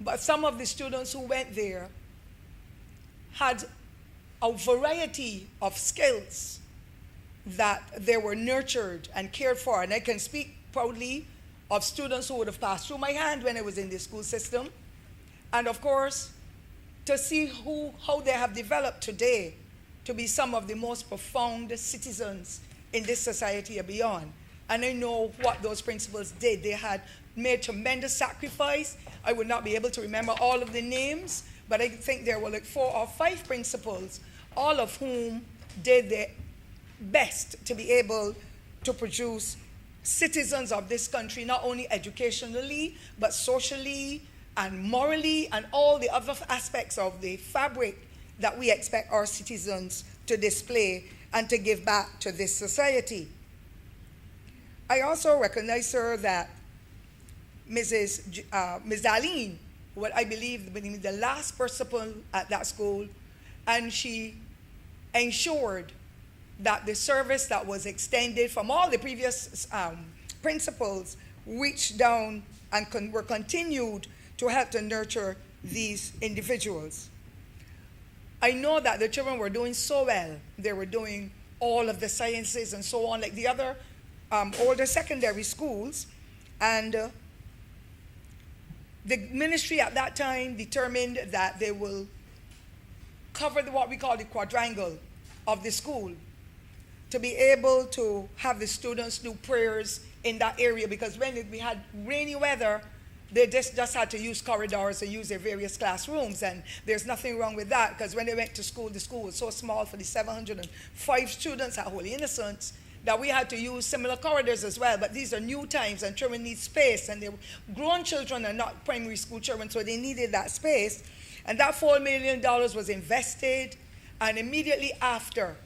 But some of the students who went there had a variety of skills that they were nurtured and cared for. And I can speak proudly of students who would have passed through my hand when I was in the school system. And of course, to see how they have developed today to be some of the most profound citizens in this society and beyond. And I know what those principals did. They had made tremendous sacrifice. I would not be able to remember all of the names, but I think there were like 4 or 5 principals, all of whom did their best to be able to produce citizens of this country, not only educationally, but socially and morally, and all the other aspects of the fabric that we expect our citizens to display and to give back to this society. I also recognize, sir, that Ms. Darlene, what I believe the last principal at that school, and she ensured that the service that was extended from all the previous principals reached down and were continued to help to nurture these individuals. I know that the children were doing so well. They were doing all of the sciences and so on, like the other older secondary schools. And the ministry at that time determined that they will cover what we call the quadrangle of the school, to be able to have the students do prayers in that area, because when we had rainy weather, they just had to use corridors and use their various classrooms, and there's nothing wrong with that, because when they went to school, the school was so small for the 705 students at Holy Innocents that we had to use similar corridors as well. But these are new times, and children need space, and they're grown children and not primary school children, so they needed that space. And that $4 million was invested, and immediately after,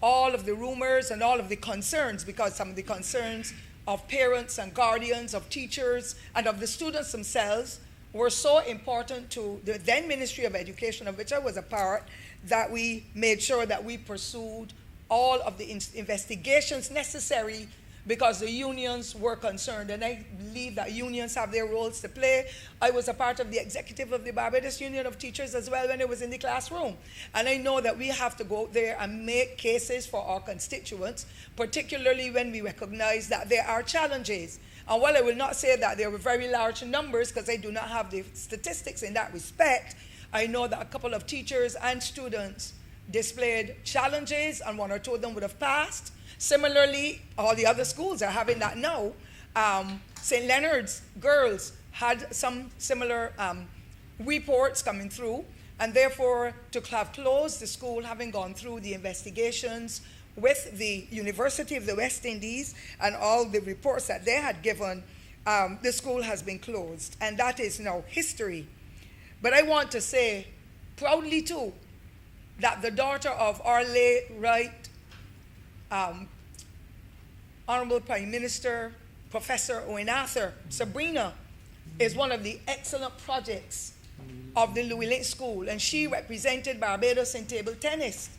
all of the rumors and all of the concerns, because some of the concerns of parents and guardians, of teachers, and of the students themselves were so important to the then Ministry of Education, of which I was a part, that we made sure that we pursued all of the investigations necessary because the unions were concerned. And I believe that unions have their roles to play. I was a part of the executive of the Barbados Union of Teachers as well when I was in the classroom. And I know that we have to go out there and make cases for our constituents, particularly when we recognize that there are challenges. And while I will not say that there were very large numbers, because I do not have the statistics in that respect, I know that a couple of teachers and students displayed challenges, and one or two of them would have passed. Similarly, all the other schools are having that now. St. Leonard's girls had some similar reports coming through, and therefore to have closed the school, having gone through the investigations with the University of the West Indies and all the reports that they had given, the school has been closed, and that is now history. But I want to say proudly too that the daughter of our late right Honourable Prime Minister Professor Owen Arthur, Sabrina, is one of the excellent projects of the Louis School, and she represented Barbados in table tennis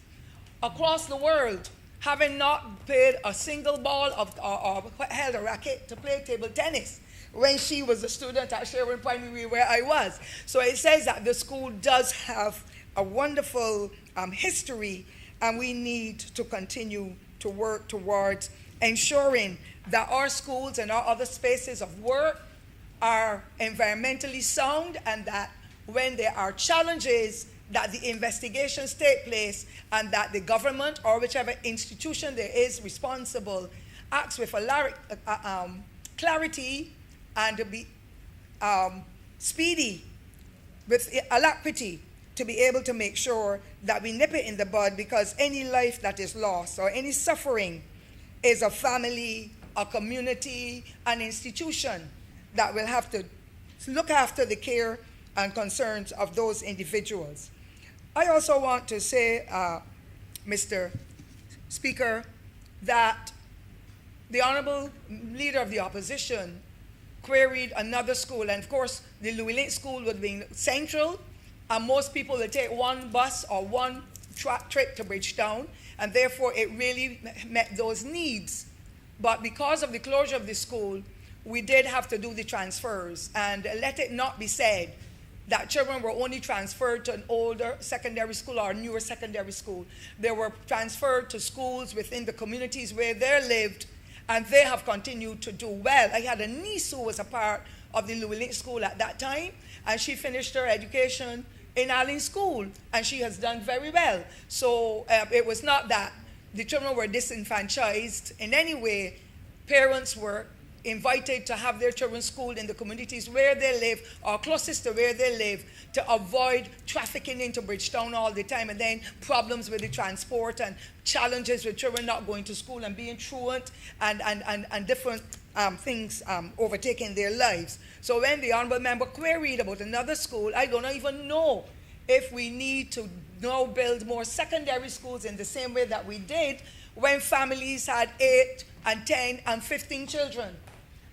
across the world, having not played a single ball or held a racket to play table tennis when she was a student at Sherwin Primary where I was. So it says that the school does have a wonderful history, and we need to continue to work towards ensuring that our schools and our other spaces of work are environmentally sound, and that when there are challenges, that the investigations take place and that the government or whichever institution there is responsible acts with clarity and be speedy, with alacrity, to be able to make sure that we nip it in the bud, because any life that is lost or any suffering is a family, a community, an institution that will have to look after the care and concerns of those individuals. I also want to say, Mr. Speaker, that the Honourable Leader of the Opposition queried another school, and of course the Louis School would be central, and most people would take one bus or one trip to Bridgetown, and therefore it really met those needs. But because of the closure of the school, we did have to do the transfers, and let it not be said that children were only transferred to an older secondary school or a newer secondary school. They were transferred to schools within the communities where they lived, and they have continued to do well. I had a niece who was a part of the Louis School at that time, and she finished her education in Allen School, and she has done very well. So it was not that the children were disenfranchised in any way. Parents were invited to have their children schooled in the communities where they live or closest to where they live, to avoid trafficking into Bridgetown all the time, and then problems with the transport and challenges with children not going to school and being truant and different things overtaking their lives. So when the Honourable Member queried about another school, I don't even know if we need to now build more secondary schools in the same way that we did when families had 8 and 10 and 15 children.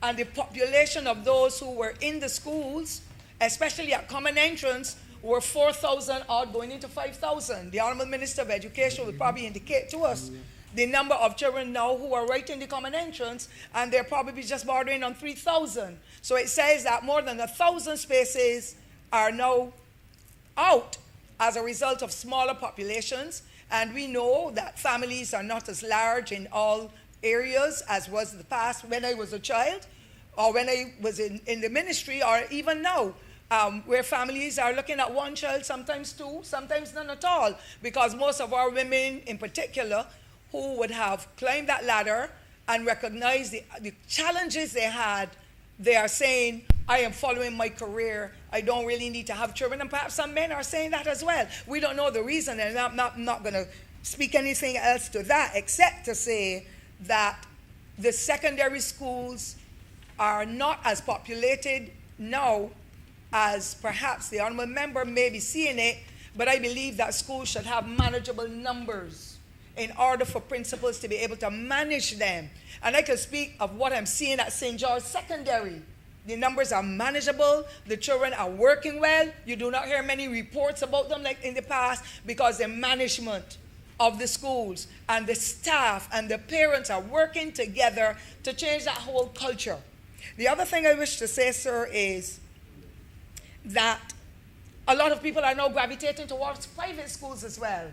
And the population of those who were in the schools, especially at Common Entrance, were 4,000 odd going into 5,000. The Honourable Minister of Education will probably indicate to us the number of children now who are right in the Common Entrance, and they're probably just bordering on 3,000. So it says that more than 1,000 spaces are now out as a result of smaller populations, and we know that families are not as large in all areas as was the past when I was a child, or when I was in the ministry, or even now, where families are looking at one child, sometimes two, sometimes none at all, because most of our women in particular who would have climbed that ladder and recognized the challenges they had, they are saying, I am following my career, I don't really need to have children. And perhaps some men are saying that as well. We don't know the reason, and I'm not going to speak anything else to that except to say that the secondary schools are not as populated now as perhaps the Honourable Member may be seeing it, but I believe that schools should have manageable numbers in order for principals to be able to manage them. And I can speak of what I'm seeing at St. George Secondary. The numbers are manageable, the children are working well, you do not hear many reports about them like in the past, because the management of the schools, and the staff and the parents are working together to change that whole culture. The other thing I wish to say, sir, is that a lot of people are now gravitating towards private schools as well,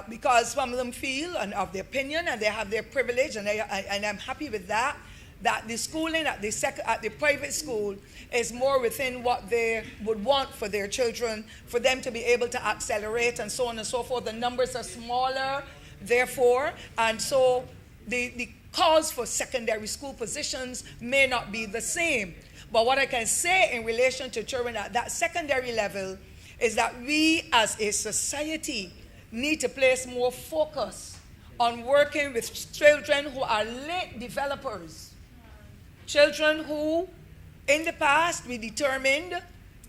because some of them feel and of the opinion, and they have their privilege, and I'm happy with that, that the schooling at the private school is more within what they would want for their children, for them to be able to accelerate and so on and so forth. The numbers are smaller, therefore, and so the calls for secondary school positions may not be the same. But what I can say in relation to children at that secondary level is that we as a society need to place more focus on working with children who are late developers. Children who, in the past, we determined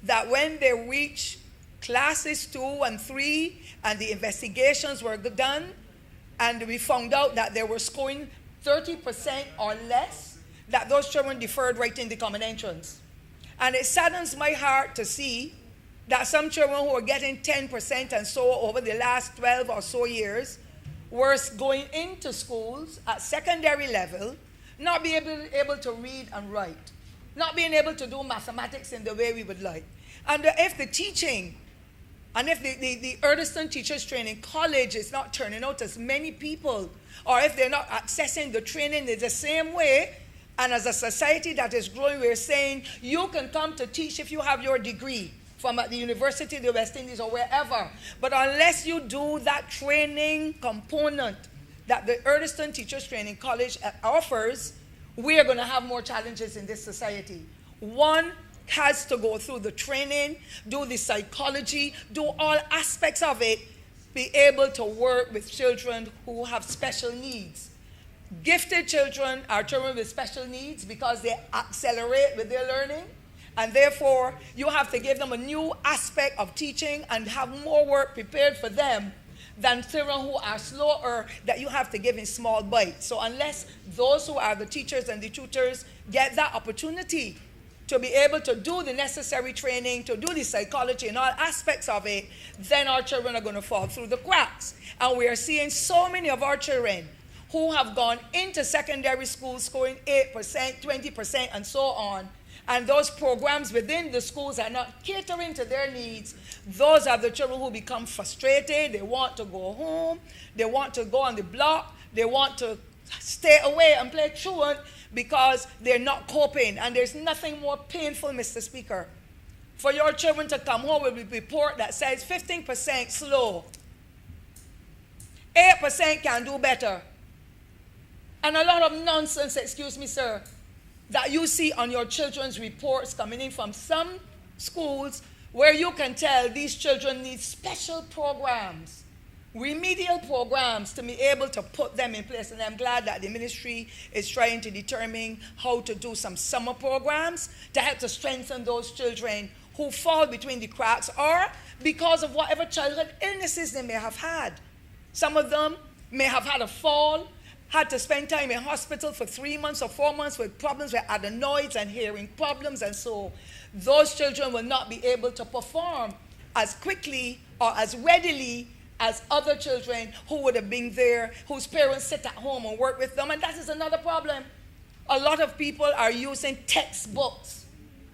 that when they reach classes 2 and 3 and the investigations were done and we found out that they were scoring 30% or less, that those children deferred writing the common entrance. And it saddens my heart to see that some children who are getting 10% and so over the last 12 or so years were going into schools at secondary level, not being able to read and write, not being able to do mathematics in the way we would like. And if the teaching, and if the Earlston Teachers Training College is not turning out as many people, or if they're not accessing the training in the same way, and as a society that is growing, we're saying you can come to teach if you have your degree from at the University of the West Indies or wherever. But unless you do that training component that the Earlston Teachers Training College offers, we are going to have more challenges in this society. One has to go through the training, do the psychology, do all aspects of it, be able to work with children who have special needs. Gifted children are children with special needs because they accelerate with their learning, and therefore you have to give them a new aspect of teaching and have more work prepared for them than children who are slower that you have to give in small bites. So unless those who are the teachers and the tutors get that opportunity to be able to do the necessary training, to do the psychology and all aspects of it, then our children are going to fall through the cracks. And we are seeing so many of our children who have gone into secondary school scoring 8%, 20%, and so on, and those programs within the schools are not catering to their needs. Those are the children who become frustrated. They want to go home. They want to go on the block. They want to stay away and play truant because they're not coping. And there's nothing more painful, Mr. Speaker, for your children to come home with a report that says 15% slow, 8% can do better, and a lot of nonsense, excuse me, sir, that you see on your children's reports coming in from some schools where you can tell these children need special programs, remedial programs to be able to put them in place. And I'm glad that the ministry is trying to determine how to do some summer programs to help to strengthen those children who fall between the cracks or because of whatever childhood illnesses they may have had. Some of them may have had a fall, had to spend time in hospital for 3 months or 4 months with problems with adenoids and hearing problems, and so those children will not be able to perform as quickly or as readily as other children who would have been there, whose parents sit at home and work with them. And that is another problem. A lot of people are using textbooks,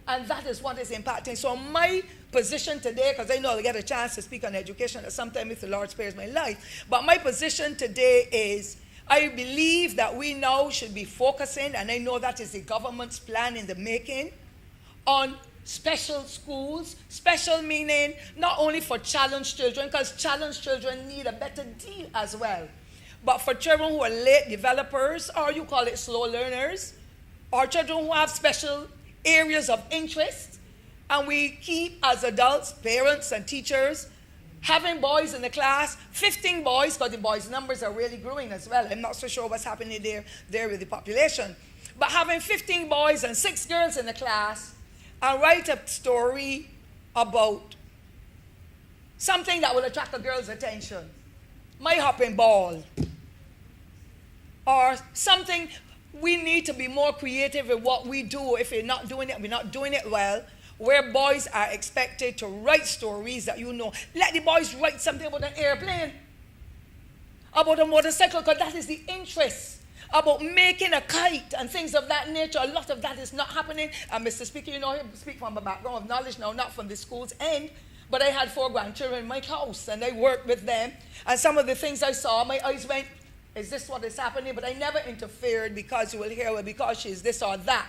and that is what is impacting. So my position today, because I know I'll get a chance to speak on education at some time if the Lord spares my life, but my position today is I believe that we now should be focusing, and I know that is the government's plan in the making, on special schools, special meaning not only for challenged children, because challenged children need a better deal as well, but for children who are late developers, or you call it slow learners, or children who have special areas of interest, and we keep as adults, parents and teachers, having boys in the class, 15 boys, because the boys' numbers are really growing as well. I'm not so sure what's happening there with the population. But having 15 boys and 6 girls in the class and write a story about something that will attract a girl's attention, my hopping ball, or something. We need to be more creative in what we do. If we're not doing it well, where boys are expected to write stories that you know. Let the boys write something about an airplane. about a motorcycle, because that is the interest, about making a kite and things of that nature. A lot of that is not happening. And Mr. Speaker, you know, I speak from a background of knowledge now, not from the school's end, but I had 4 grandchildren in my house, and I worked with them. And some of the things I saw, my eyes went, is this what is happening? But I never interfered, because you will hear, well, because she's this or that.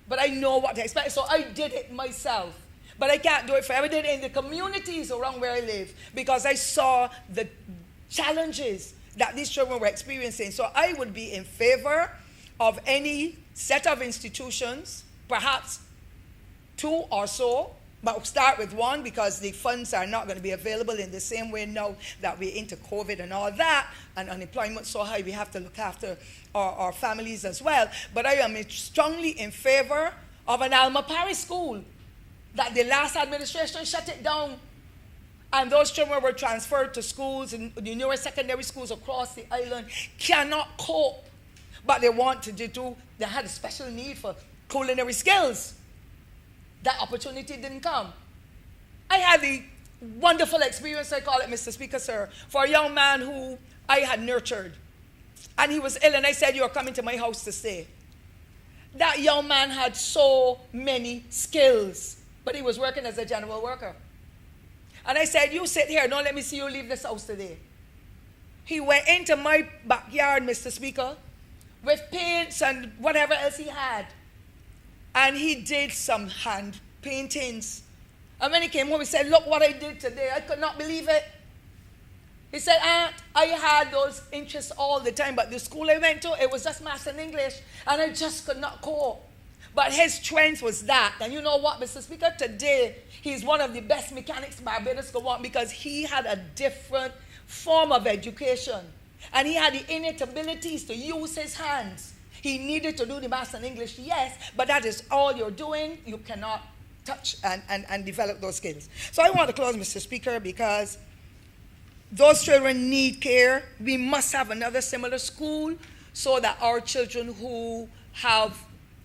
But I know what to expect, so I did it myself. But I can't do it forever. I did it in the communities around where I live, because I saw the challenges that these children were experiencing. So I would be in favor of any set of institutions, perhaps 2 or so, but start with 1, because the funds are not going to be available in the same way now that we're into COVID and all that, and unemployment so high, we have to look after our families as well. But I am strongly in favor of an Alma Parish school, that the last administration shut it down, and those children were transferred to schools, and the newer secondary schools across the island cannot cope. But they wanted to do, they had a special need for culinary skills. That opportunity didn't come. I had the wonderful experience, I call it, Mr. Speaker, sir, for a young man who I had nurtured. And he was ill, and I said, you're coming to my house to stay. That young man had so many skills, but he was working as a general worker. And I said, you sit here, don't let me see you leave this house today. He went into my backyard, Mr. Speaker, with paints and whatever else he had. And he did some hand paintings. And when he came home, he said, look what I did today. I could not believe it. He said, Aunt, I had those interests all the time, but the school I went to, it was just maths and English, and I just could not cope. But his strength was that. And you know what, Mr. Speaker? Today, he's one of the best mechanics Barbados could want, because he had a different form of education. And he had the innate abilities to use his hands. He needed to do the maths and English, yes, but that is all you're doing. You cannot touch and develop those skills. So I want to close, Mr. Speaker, because those children need care. We must have another similar school so that our children who have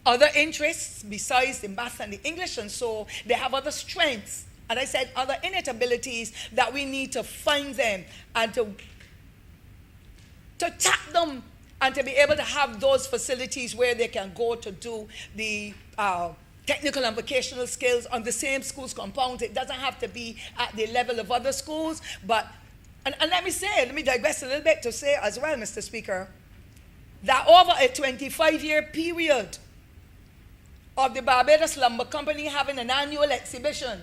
other interests besides the math and the English, and so they have other strengths, and I said other innate abilities, that we need to find them and to tap them, and to be able to have those facilities where they can go to do the technical and vocational skills on the same school's compound. It doesn't have to be at the level of other schools, but, and let me digress a little bit to say as well, Mr. Speaker, that over a 25-year period of the Barbados Lumber Company having an annual exhibition,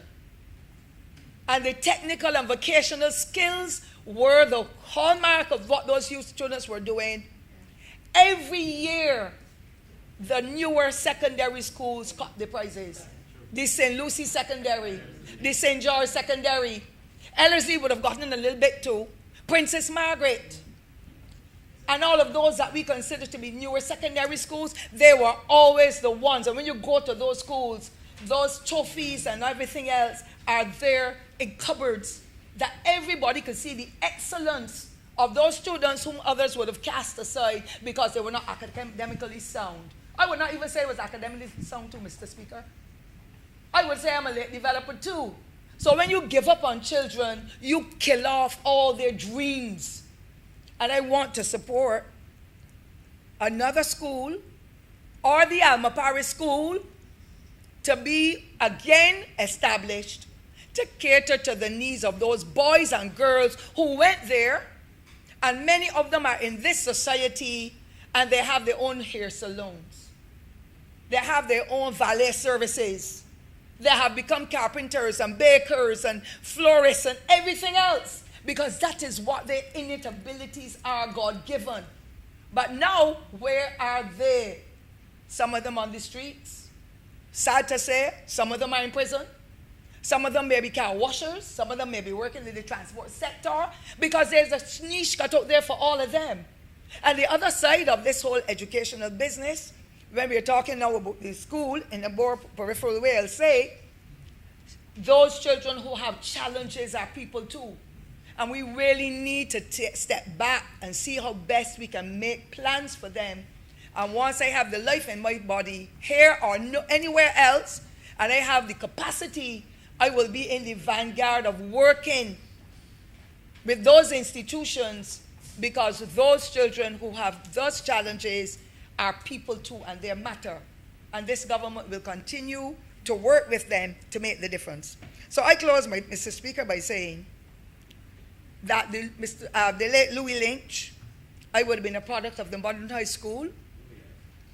and the technical and vocational skills were the hallmark of what those youth students were doing. Every year, the newer secondary schools cut the prizes. The St. Lucie Secondary, the St. George Secondary. Ellerslie would have gotten a little bit too. Princess Margaret. And all of those that we consider to be newer secondary schools, they were always the ones. And when you go to those schools, those trophies and everything else are there in cupboards, that everybody could see the excellence of those students whom others would have cast aside because they were not academically sound. I would not even say it was academically sound too, Mr. Speaker. I would say I'm a late developer too. So when you give up on children, you kill off all their dreams. And I want to support another school or the Alma Parish School to be again established to cater to the needs of those boys and girls who went there. And many of them are in this society, and they have their own hair salons. They have their own valet services. They have become carpenters and bakers and florists and everything else, because that is what their innate abilities are, God-given. But now, where are they? Some of them on the streets. Sad to say, some of them are in prison. Some of them may be car washers. Some of them may be working in the transport sector, because there's a niche cut out there for all of them. And the other side of this whole educational business, when we're talking now about the school in a more peripheral way, I'll say, those children who have challenges are people too. And we really need to step back and see how best we can make plans for them. And once I have the life in my body, here or anywhere else, and I have the capacity, I will be in the vanguard of working with those institutions because those children who have those challenges are people too, and they matter. And this government will continue to work with them to make the difference. So I close, Mr. Speaker, by saying that the late Louis Lynch, I would have been a product of the modern high school,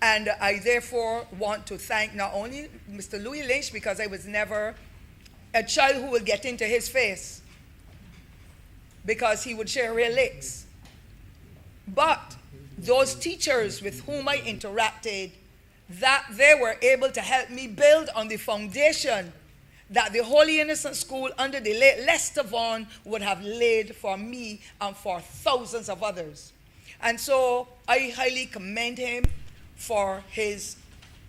and I therefore want to thank not only Mr. Louis Lynch, because I was never a child who would get into his face because he would share real licks, but those teachers with whom I interacted, that they were able to help me build on the foundation that the Holy Innocent School under the late Lester Vaughan would have laid for me and for thousands of others. And so I highly commend him for his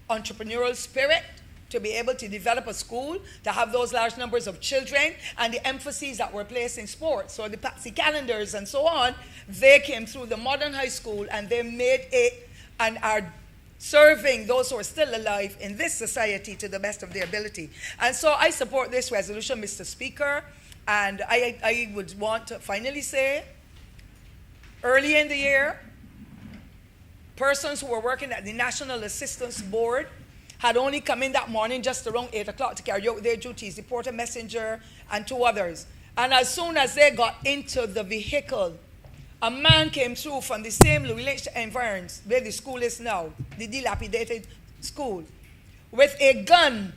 entrepreneurial spirit, to be able to develop a school, to have those large numbers of children, and the emphases that were placed in sports. So the Patsy calendars and so on, they came through the modern high school, and they made it and are serving those who are still alive in this society to the best of their ability. And so I support this resolution, Mr. Speaker, and I would want to finally say, early in the year, persons who were working at the National Assistance Board had only come in that morning just around 8 o'clock to carry out their duties, the porter messenger and 2 others. And as soon as they got into the vehicle, a man came through from the same Louis Lynch environs, where the school is now, the dilapidated school, with a gun,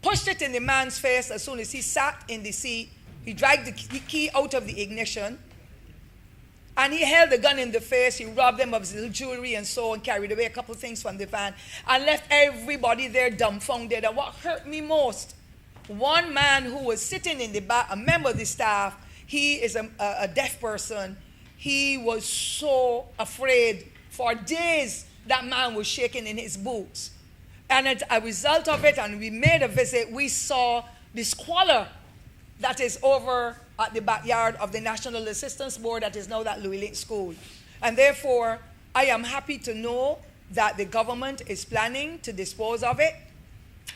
pushed it in the man's face. As soon as he sat in the seat, he dragged the key out of the ignition, and he held the gun in the face. He robbed them of his little jewelry and so on, carried away a couple of things from the van, and left everybody there dumbfounded. And what hurt me most, one man who was sitting in the back, a member of the staff, he is a deaf person. He was so afraid. For days, that man was shaking in his boots. And as a result of it, and we made a visit, we saw the squalor that is over at the backyard of the National Assistance Board that is now that Louis Lynch School. And therefore, I am happy to know that the government is planning to dispose of it,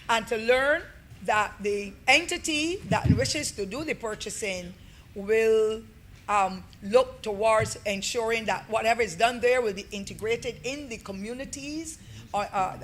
and to learn that the entity that wishes to do the purchasing will look towards ensuring that whatever is done there will be integrated in the communities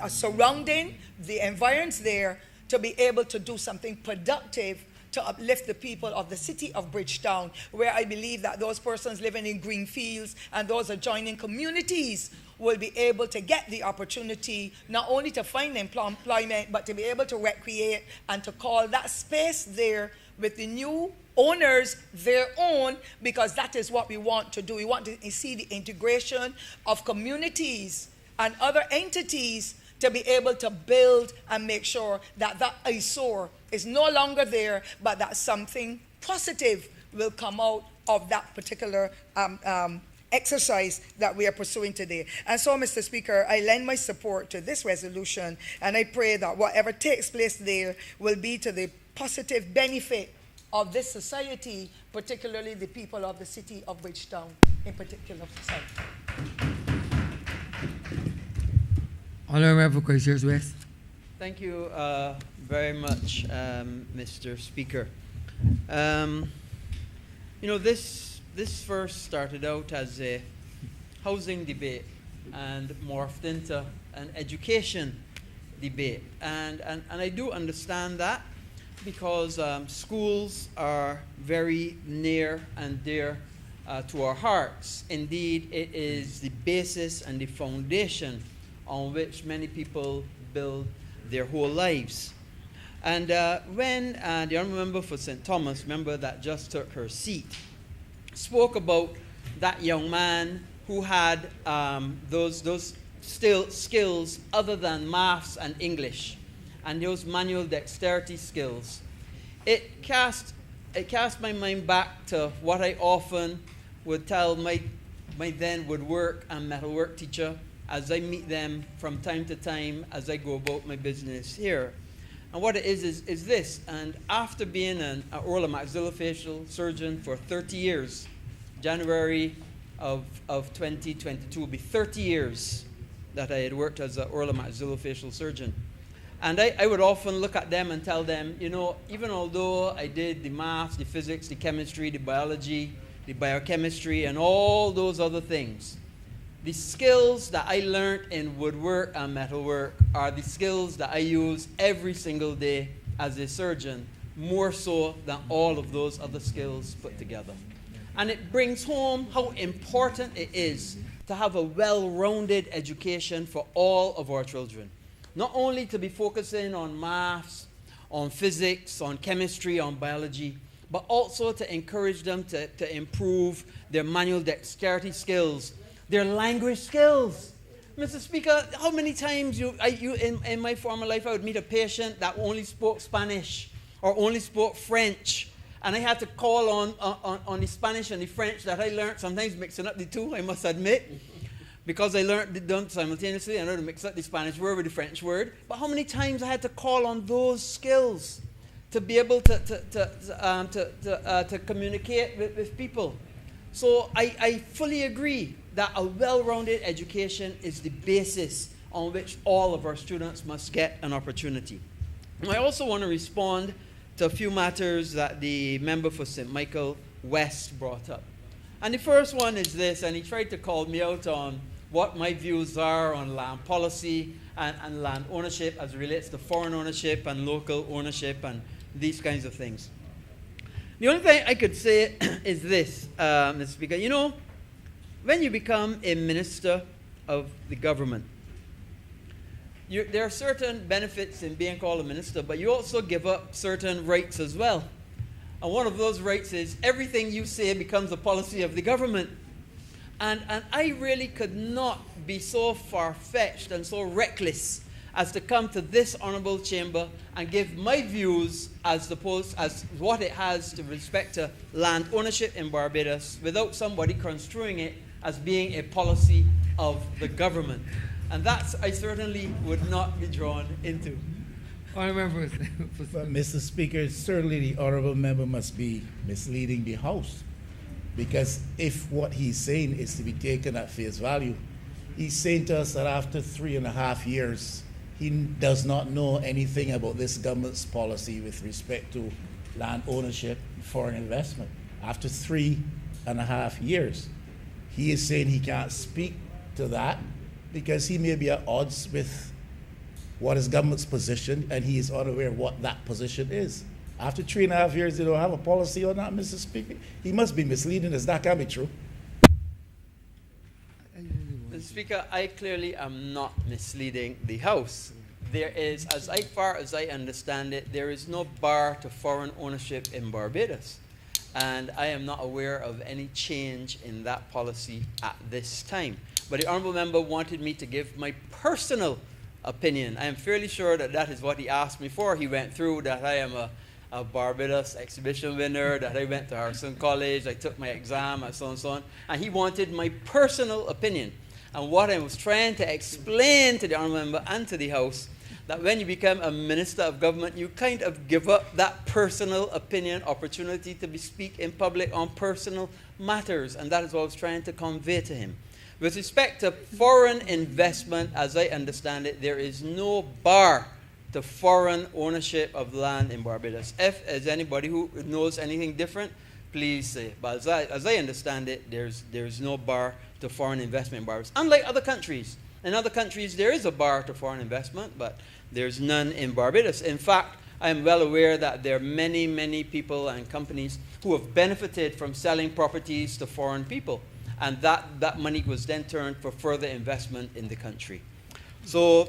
surrounding the environs there, to be able to do something productive to uplift the people of the city of Bridgetown, where I believe that those persons living in green fields and those adjoining communities will be able to get the opportunity not only to find employment, but to be able to recreate and to call that space there with the new owners their own, because that is what we want to do. We want to see the integration of communities and other entities to be able to build and make sure that that eyesore is no longer there, but that something positive will come out of that particular exercise that we are pursuing today. And so, Mr. Speaker, I lend my support to this resolution, and I pray that whatever takes place there will be to the positive benefit of this society, particularly the people of the city of Bridgetown in particular. Honourable for questions, West. Thank you very much, Mr. Speaker. This first started out as a housing debate and morphed into an education debate. And I do understand that, because schools are very near and dear to our hearts. Indeed, it is the basis and the foundation on which many people build their whole lives. And when the Honourable Member for St. Thomas, member that just took her seat, spoke about that young man who had those still skills other than maths and English, and those manual dexterity skills, it cast my mind back to what I often would tell my then woodwork and metalwork teacher as I meet them from time to time as I go about my business here. And what it is this, and after being an oral and maxillofacial surgeon for 30 years, January of 2022 will be 30 years that I had worked as an oral and maxillofacial surgeon. And I would often look at them and tell them, even although I did the maths, the physics, the chemistry, the biology, the biochemistry, and all those other things. The skills that I learned in woodwork and metalwork are the skills that I use every single day as a surgeon, more so than all of those other skills put together. And it brings home how important it is to have a well-rounded education for all of our children. Not only to be focusing on maths, on physics, on chemistry, on biology, but also to encourage them to improve their manual dexterity skills, their language skills. Mr. Speaker, how many times in my former life I would meet a patient that only spoke Spanish or only spoke French, and I had to call on the Spanish and the French that I learned, sometimes mixing up the two, I must admit, because I learned them simultaneously. I know to mix up the Spanish word with the French word. But how many times I had to call on those skills to be able to communicate with people. So I fully agree that a well-rounded education is the basis on which all of our students must get an opportunity. And I also want to respond to a few matters that the member for St. Michael West brought up. And the first one is this, and he tried to call me out on what my views are on land policy and land ownership as it relates to foreign ownership and local ownership and these kinds of things. The only thing I could say is this, Mr. Speaker. You know, when you become a minister of the government, there are certain benefits in being called a minister, but you also give up certain rights as well. And one of those rights is everything you say becomes a policy of the government. And I really could not be so far-fetched and so reckless as to come to this honourable chamber and give my views as what it has to respect to land ownership in Barbados without somebody construing it as being a policy of the government. And that I certainly would not be drawn into. Honourable But, Mr. Speaker, certainly the honourable member must be misleading the House. Because if what he's saying is to be taken at face value, he's saying to us that after 3.5 years, he does not know anything about this government's policy with respect to land ownership and foreign investment. After 3.5 years, he is saying he can't speak to that because he may be at odds with what is government's position, and he is unaware of what that position is. After 3.5 years, they don't have a policy on that, Mr. Speaker. He must be misleading us. That can't be true. Mr. Speaker, I clearly am not misleading the House. There is, as far as I understand it, there is no bar to foreign ownership in Barbados. And I am not aware of any change in that policy at this time. But the honourable member wanted me to give my personal opinion. I am fairly sure that that is what he asked me for. He went through that I am a Barbados exhibition winner, that I went to Harrison College, I took my exam, and so on and so on. And he wanted my personal opinion. And what I was trying to explain to the honourable member and to the House, that when you become a minister of government, you kind of give up that personal opinion opportunity to speak in public on personal matters. And that is what I was trying to convey to him. With respect to foreign investment, as I understand it, there is no bar to foreign ownership of land in Barbados. If there's anybody who knows anything different, please say. But as I understand it, there's no bar to foreign investment in Barbados. Unlike other countries. In other countries, there is a bar to foreign investment, but there's none in Barbados. In fact, I am well aware that there are many, many people and companies who have benefited from selling properties to foreign people. And that money was then turned for further investment in the country. So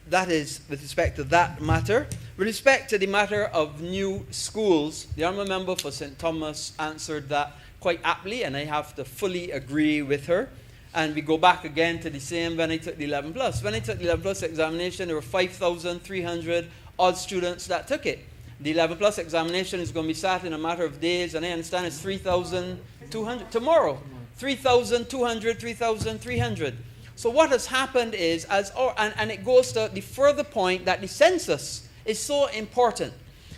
that is with respect to that matter. With respect to the matter of new schools, the honourable member for St. Thomas answered that quite aptly, and I have to fully agree with her. And we go back again to the same when I took the 11 plus. When I took the 11 plus examination, there were 5,300 odd students that took it. The 11 plus examination is going to be sat in a matter of days, and I understand it's 3,200 tomorrow. 3,200, 3,300. So what has happened is, and it goes to the further point that the census is so important,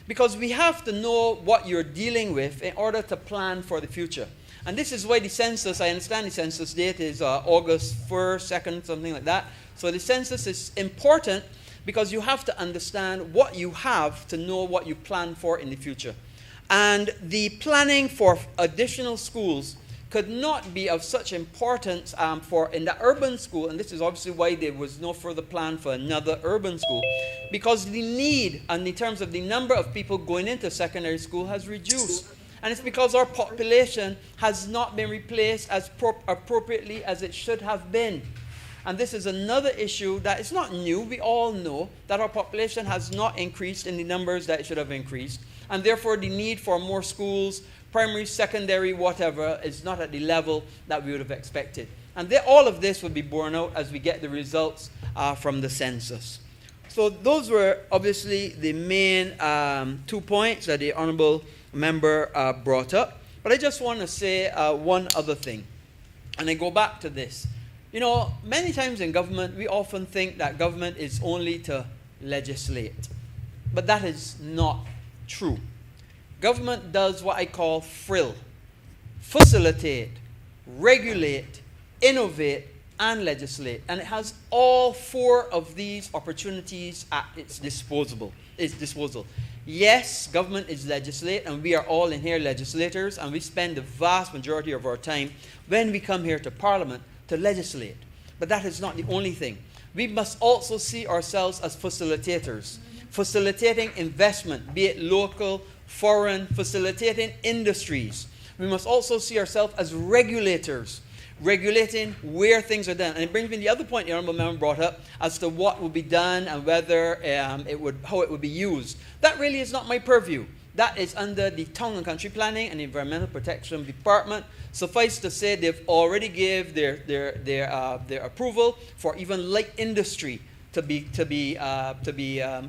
because we have to know what you're dealing with in order to plan for the future. And this is why the census, I understand the census date is August 1st, 2nd, something like that. So the census is important because you have to understand what you have to know what you plan for in the future. And the planning for additional schools could not be of such importance for in the urban school, and this is obviously why there was no further plan for another urban school, because the need, and in terms of the number of people going into secondary school, has reduced. And it's because our population has not been replaced as appropriately as it should have been. And this is another issue that is not new. We all know that our population has not increased in the numbers that it should have increased. And therefore, the need for more schools, primary, secondary, whatever, is not at the level that we would have expected. And all of this will be borne out as we get the results from the census. So those were obviously the main 2 points that the Honourable Member brought up. But I just want to say one other thing. And I go back to this. You know, many times in government, we often think that government is only to legislate. But that is not true. Government does what I call FRIL: facilitate, regulate, innovate, and legislate. And it has all 4 of these opportunities at its disposal. Yes, government is legislate, and we are all in here legislators, and we spend the vast majority of our time when we come here to Parliament to legislate. But that is not the only thing. We must also see ourselves as facilitators, facilitating investment, be it local, foreign, facilitating industries. We must also see ourselves as regulators, regulating where things are done. And it brings me to the other point the Honourable Member brought up as to what will be done and whether how it would be used. That really is not my purview. That is under the Town and Country Planning and Environmental Protection Department. Suffice to say, they've already gave their approval for even light industry to be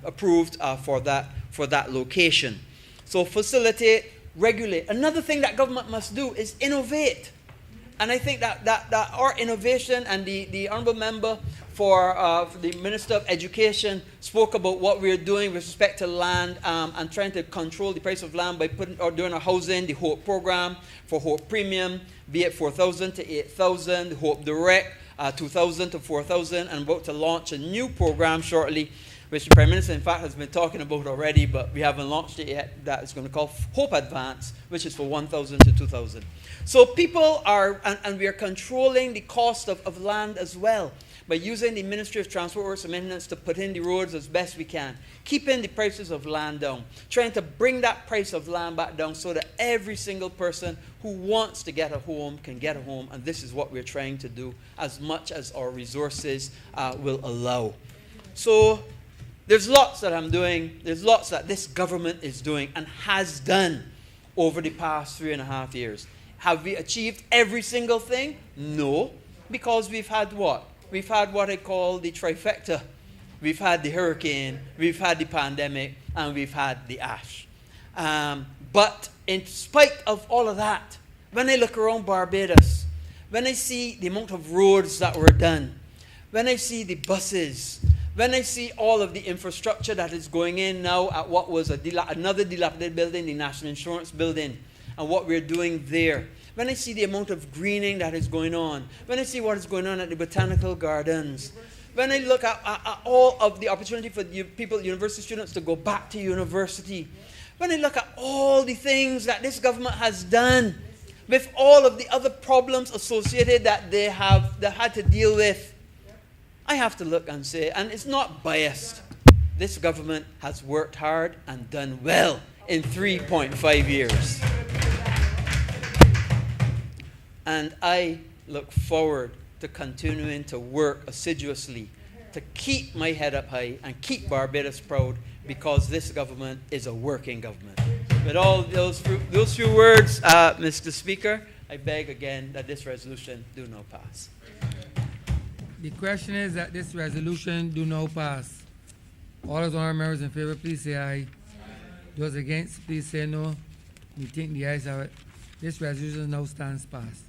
approved for that location. So facilitate, regulate. Another thing that government must do is innovate. And I think that our innovation, and the Honourable Member for the Minister of Education spoke about what we're doing with respect to land and trying to control the price of land by doing a housing, the HOPE program for HOPE Premium, be it 4,000 to 8,000, HOPE Direct, 2,000 to 4,000, and about to launch a new program shortly, which the Prime Minister, in fact, has been talking about already, but we haven't launched it yet, that is going to call HOPE Advance, which is for 1,000 to 2,000. So people are, and we are controlling the cost of land as well, by using the Ministry of Transport Works and Maintenance to put in the roads as best we can, keeping the prices of land down, trying to bring that price of land back down so that every single person who wants to get a home can get a home, and this is what we're trying to do as much as our resources will allow. So there's lots that I'm doing, there's lots that this government is doing and has done over the past 3.5 years. Have we achieved every single thing? No, because we've had what? We've had what I call the trifecta. We've had the hurricane, we've had the pandemic, and we've had the ash. But in spite of all of that, when I look around Barbados, when I see the amount of roads that were done, when I see the buses, when I see all of the infrastructure that is going in now at what was another dilapidated building, the National Insurance Building, and what we're doing there, when I see the amount of greening that is going on, when I see what is going on at the Botanical Gardens, when I look at all of the opportunity for people, university students, to go back to university, when I look at all the things that this government has done, with all of the other problems associated that they had to deal with, I have to look and say, and it's not biased, this government has worked hard and done well in 3.5 years. And I look forward to continuing to work assiduously to keep my head up high and keep Barbados proud, because this government is a working government. With all those few words, Mr. Speaker, I beg again that this resolution do not pass. The question is that this resolution do not pass. All those honourable members in favor, please say aye. Those against, please say no. We think the ayes have it. This resolution now stands passed.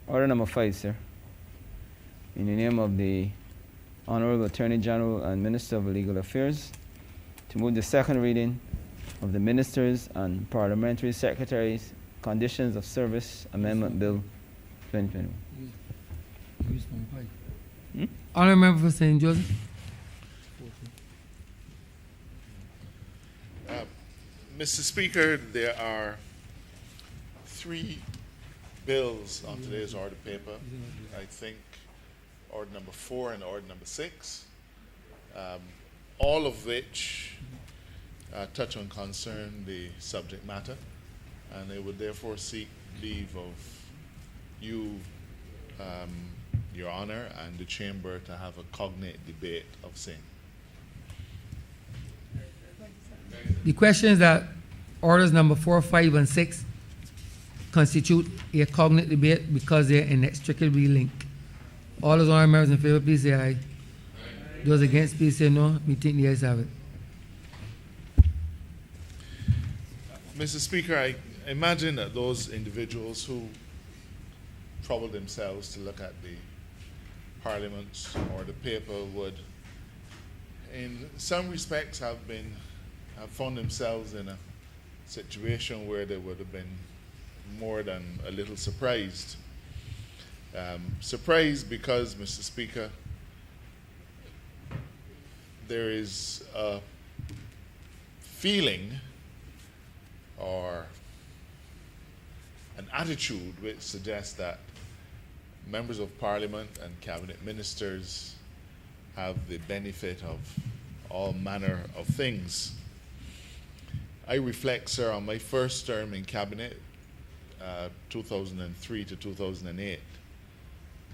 Order number 5, sir. In the name of the Honourable Attorney General and Minister of Legal Affairs, to move the second reading of the Ministers and Parliamentary Secretaries Conditions of Service Amendment Bill 2021. Honourable member for St. Joseph. Mr. Speaker, there are 3 bills on today's order paper. I think order number 4 and order number 6, all of which touch on concern the subject matter, and they would therefore seek leave of you, Your Honour, and the Chamber to have a cognate debate of same. The question is that orders number 4, 5, and 6 constitute a cognate debate because they are inextricably linked. All those honourable members in favour, please say aye. Those against, please say no. Me think the ayes have it. Mr. Speaker, I imagine that those individuals who trouble themselves to look at the Parliament or the paper would, in some respects, have found themselves in a situation where they would have been more than a little surprised. Surprised because, Mr. Speaker, there is a feeling or an attitude which suggests that members of Parliament and cabinet ministers have the benefit of all manner of things. I reflect, sir, on my first term in cabinet, 2003 to 2008,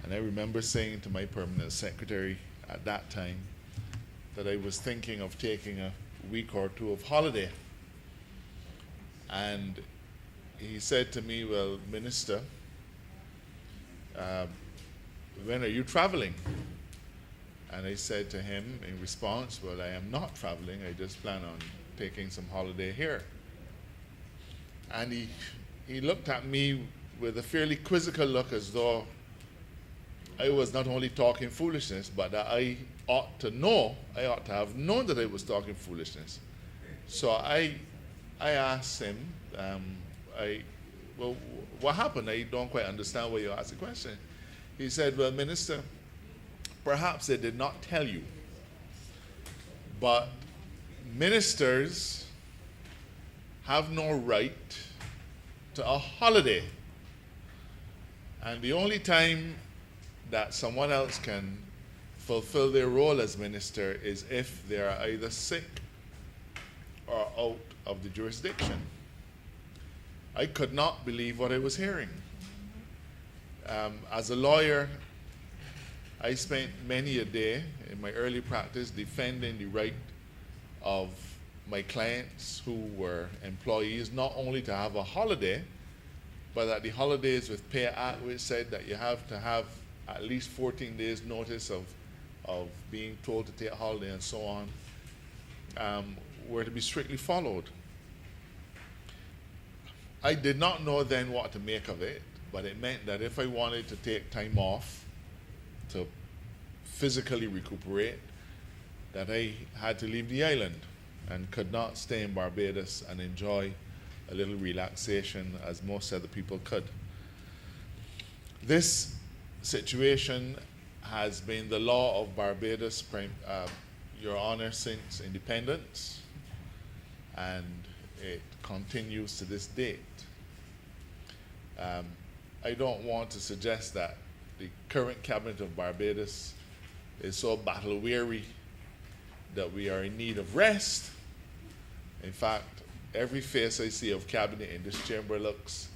and I remember saying to my permanent secretary at that time that I was thinking of taking a week or 2 of holiday. And he said to me, well, Minister, when are you traveling? And I said to him in response, well, I am not traveling. I just plan on taking some holiday here. And he looked at me with a fairly quizzical look, as though I was not only talking foolishness, but that I ought to have known that I was talking foolishness. So I asked him, well, what happened? I don't quite understand why you asked the question. He said, well, Minister, perhaps they did not tell you, but ministers have no right to a holiday. And the only time that someone else can fulfill their role as minister is if they are either sick or out of the jurisdiction. I could not believe what I was hearing. As a lawyer, I spent many a day in my early practice defending the right of my clients who were employees not only to have a holiday, but that the Holidays with Pay Act, which said that you have to have at least 14 days notice of being told to take a holiday and so on, were to be strictly followed. I did not know then what to make of it, but it meant that if I wanted to take time off to physically recuperate, that I had to leave the island and could not stay in Barbados and enjoy a little relaxation as most other people could. This situation has been the law of Barbados, Your Honor, since independence, and it continues to this date. I don't want to suggest that the current cabinet of Barbados is so battle weary that we are in need of rest. In fact, every face I see of cabinet in this chamber looks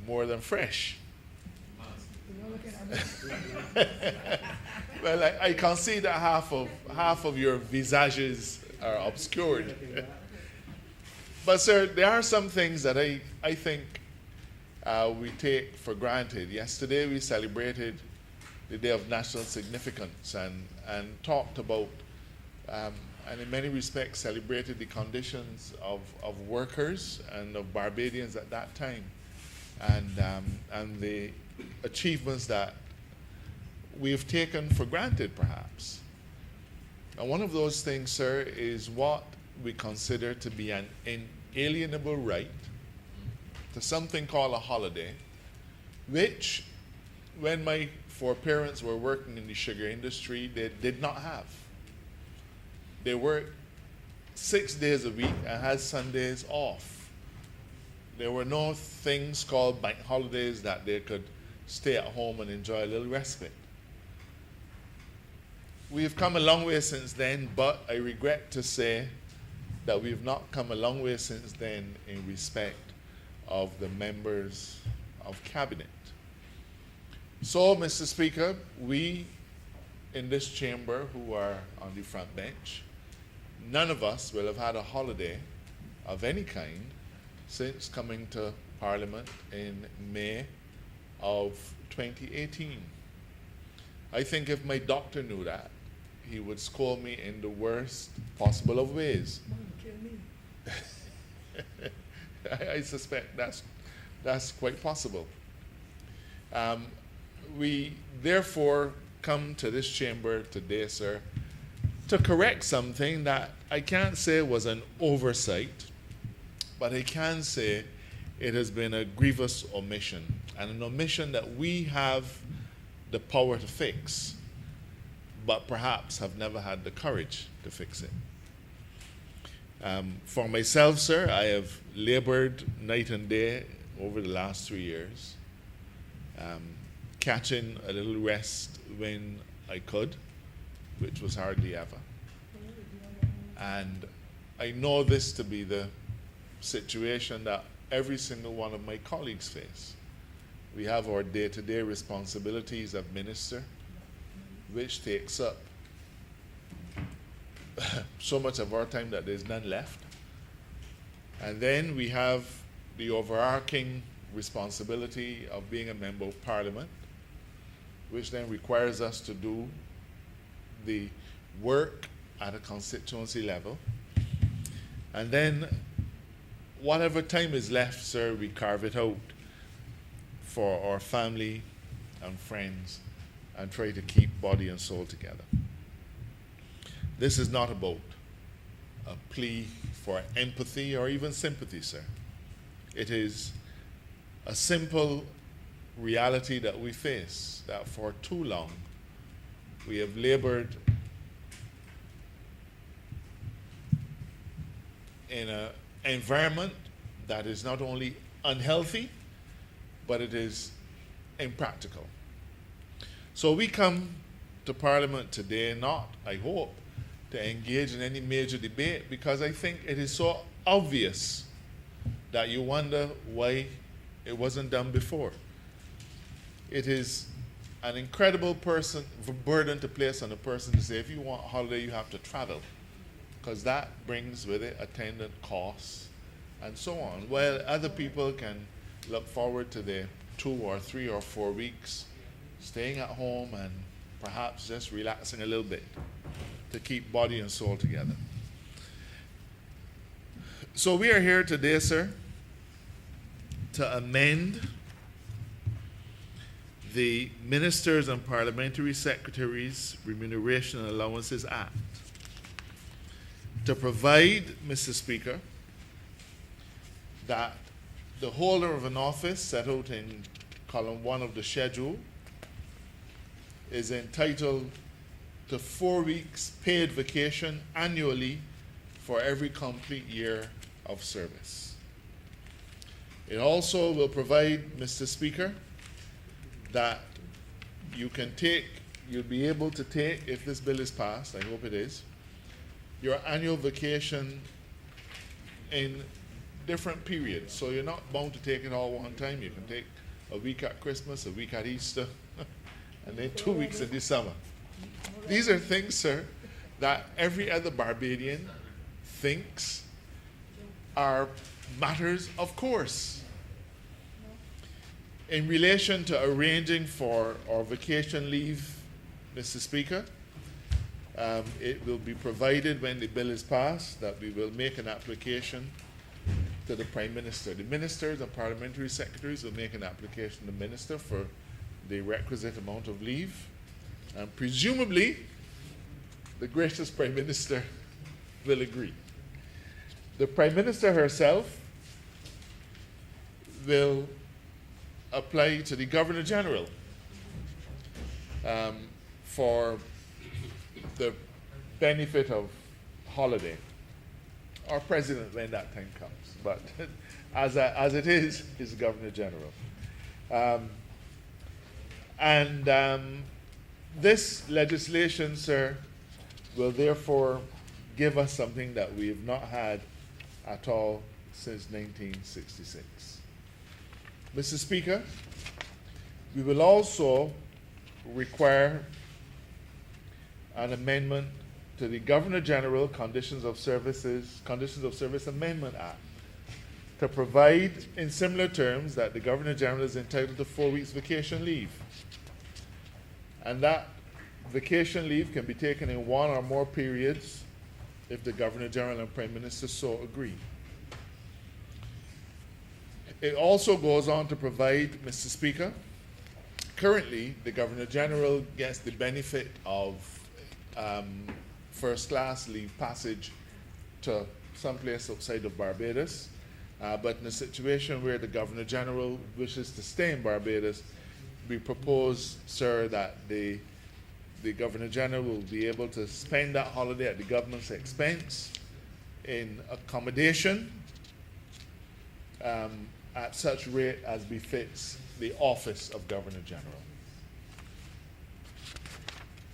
more than fresh. Well, I can see that half of your visages are obscured. But sir, there are some things that I think we take for granted. Yesterday we celebrated the Day of National Significance and talked about and in many respects celebrated the conditions of workers and of Barbadians at that time, and the achievements that we've taken for granted, perhaps. And one of those things, sir, is what we consider to be an inalienable right to something called a holiday, which when my foreparents were working in the sugar industry, they did not have. They worked 6 days a week and had Sundays off. There were no things called bank holidays that they could stay at home and enjoy a little respite. We've come a long way since then, but I regret to say that we've not come a long way since then in respect of the members of cabinet. So, Mr. Speaker, we in this chamber who are on the front bench, none of us will have had a holiday of any kind since coming to Parliament in May of 2018. I think if my doctor knew that, he would scold me in the worst possible of ways. I suspect that's quite possible. We therefore come to this chamber today, sir, to correct something that I can't say was an oversight, but I can say it has been a grievous omission, and an omission that we have the power to fix, but perhaps have never had the courage to fix it. For myself, sir, I have labored night and day over the last 3 years, catching a little rest when I could, which was hardly ever. And I know this to be the situation that every single one of my colleagues face. We have our day-to-day responsibilities of minister, which takes up so much of our time that there's none left. And then we have the overarching responsibility of being a member of Parliament, which then requires us to do the work at a constituency level. And then whatever time is left, sir, we carve it out for our family and friends and try to keep body and soul together. This is not about a plea for empathy or even sympathy, sir. It is a simple reality that we face, that for too long we have labored in an environment that is not only unhealthy, but it is impractical. So we come to Parliament today not, I hope, to engage in any major debate, because I think it is so obvious that you wonder why it wasn't done before. It is an incredible burden to place on a person to say, if you want a holiday, you have to travel, because that brings with it attendant costs and so on. While other people can look forward to their 2 or 3 or 4 weeks staying at home and perhaps just relaxing a little bit to keep body and soul together. So we are here today, sir, to amend the Ministers and Parliamentary Secretaries Remuneration and Allowances Act to provide, Mr. Speaker, that the holder of an office set out in column 1 of the schedule is entitled to 4 weeks paid vacation annually for every complete year of service. It also will provide, Mr. Speaker, that you'll be able to take, if this bill is passed, I hope it is, your annual vacation in different periods. So you're not bound to take it all one time. You can take a week at Christmas, a week at Easter, and then 2 weeks in the summer. These are things, sir, that every other Barbadian thinks are matters of course. In relation to arranging for our vacation leave, Mr. Speaker, it will be provided when the bill is passed that we will make an application to the Prime Minister. The ministers and parliamentary secretaries will make an application to the Minister for the requisite amount of leave, and presumably the gracious Prime Minister will agree. The Prime Minister herself will apply to the Governor General for the benefit of holiday. Or president when that time comes. But as it is Governor General. This legislation, sir, will therefore give us something that we have not had at all since 1966. Mr. Speaker, we will also require an amendment to the Governor General Conditions of Service Amendment Act to provide in similar terms that the Governor General is entitled to 4 weeks vacation leave. And that vacation leave can be taken in one or more periods if the Governor General and Prime Minister so agree. It also goes on to provide, Mr. Speaker, currently the Governor General gets the benefit of first class leave passage to someplace outside of Barbados. But in a situation where the Governor General wishes to stay in Barbados, we propose, sir, that the Governor General will be able to spend that holiday at the government's expense in accommodation at such rate as befits the office of Governor General.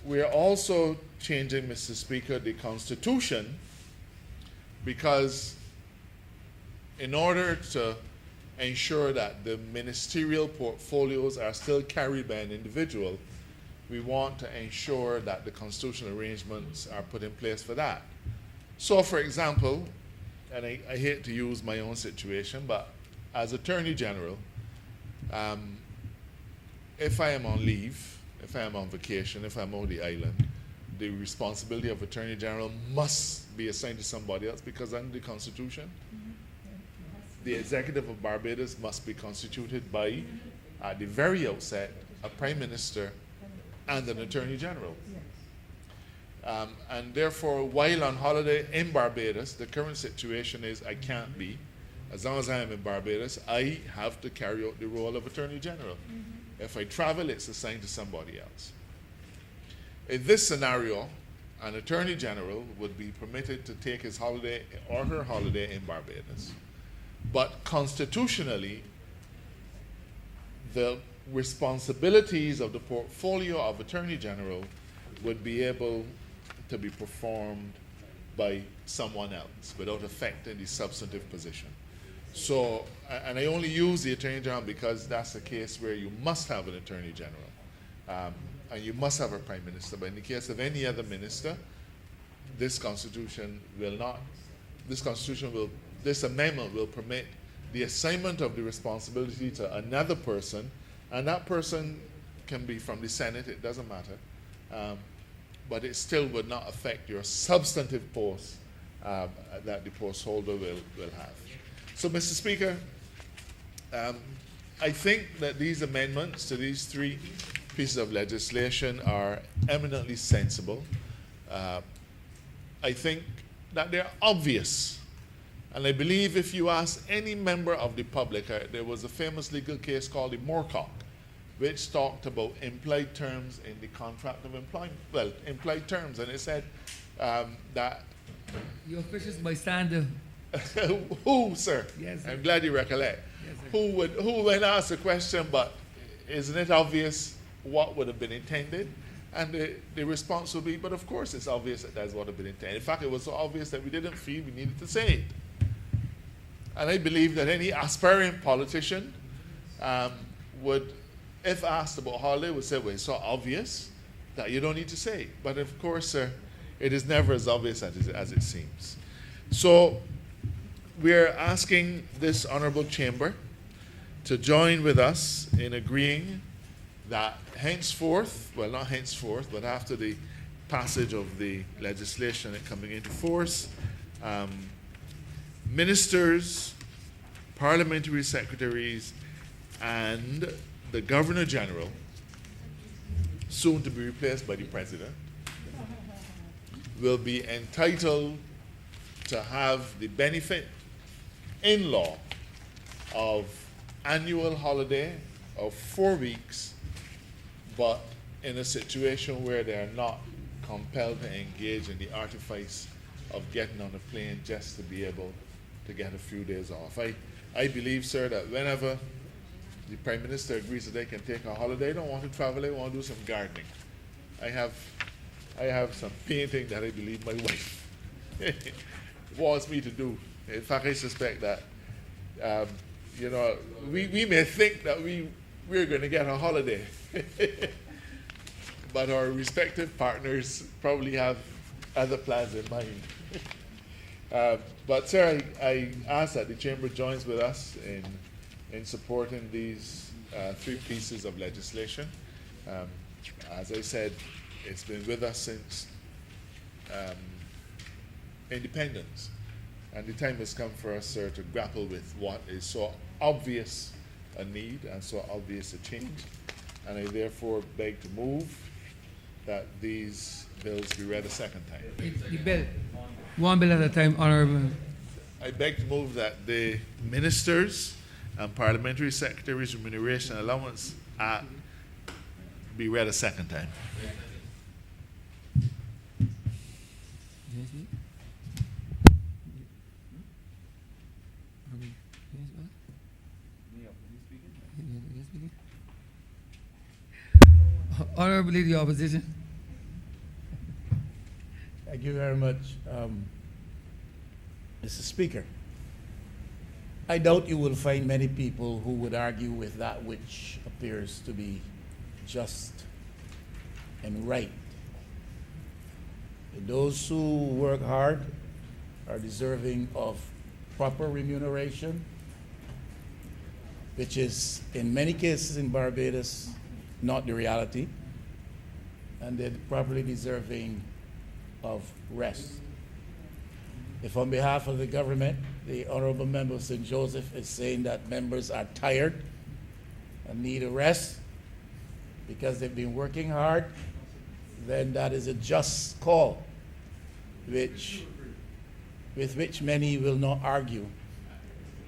We are also changing, Mr. Speaker, the Constitution because in order to ensure that the ministerial portfolios are still carried by an individual, we want to ensure that the constitutional arrangements are put in place for that. So, for example, and I hate to use my own situation, but as Attorney General, if I am on leave, if I am on vacation, if I'm on the island, the responsibility of Attorney General must be assigned to somebody else because under the Constitution, the executive of Barbados must be constituted by, at the very outset, a Prime Minister and an Attorney General. And therefore, while on holiday in Barbados, the current situation is I can't be. As long as I am in Barbados, I have to carry out the role of Attorney General. If I travel, it's assigned to somebody else. In this scenario, an Attorney General would be permitted to take his holiday or her holiday in Barbados. But constitutionally, the responsibilities of the portfolio of Attorney General would be able to be performed by someone else without affecting the substantive position. So, and I only use the Attorney General because that's the case where you must have an Attorney General and you must have a Prime Minister. But in the case of any other minister, this amendment will permit the assignment of the responsibility to another person, and that person can be from the Senate, it doesn't matter, but it still would not affect your substantive post that the post holder will have. So, Mr. Speaker, I think that these amendments to these 3 pieces of legislation are eminently sensible. I think that they're obvious. And I believe if you ask any member of the public, there was a famous legal case called the Moorcock, which talked about implied terms in the contract of employment. Well, implied terms, and it said that... Your officious bystander. Who, sir? Yes, sir. I'm glad you recollect. Yes, sir. Who would ask the question, but isn't it obvious what would have been intended? And the response would be, but of course it's obvious that that's what had been intended. In fact, it was so obvious that we didn't feel we needed to say it. And I believe that any aspiring politician would, if asked about holiday, would say, well, it's so obvious that you don't need to say it. But of course, it is never as obvious as it seems. So we're asking this Honourable Chamber to join with us in agreeing that henceforth, well, not henceforth, but after the passage of the legislation and coming into force, ministers, parliamentary secretaries, and the Governor General, soon to be replaced by the President, will be entitled to have the benefit in law of annual holiday of 4 weeks, but in a situation where they are not compelled to engage in the artifice of getting on a plane just to be able to get a few days off. I believe, sir, that whenever the Prime Minister agrees that they can take a holiday, they don't want to travel, they want to do some gardening. I have some painting that I believe my wife wants me to do. In fact, I suspect that, we may think that we're going to get a holiday, but our respective partners probably have other plans in mind. But sir, I ask that the Chamber joins with us in supporting these three pieces of legislation. As I said, it's been with us since independence. And the time has come for us, sir, to grapple with what is so obvious a need and so obvious a change. And I therefore beg to move that these bills be read a second time. The bill, one bill at a time, Honourable. I beg to move that the Ministers and Parliamentary Secretaries Remuneration and Allowance Act be read a second time. Honourable Leader, the Opposition. Thank you very much, Mr. Speaker. I doubt you will find many people who would argue with that which appears to be just and right. Those who work hard are deserving of proper remuneration, which is, in many cases in Barbados, not the reality, and they're properly deserving of rest. If on behalf of the government, the Honourable Member of St. Joseph is saying that members are tired and need a rest because they've been working hard, then that is a just call with which many will not argue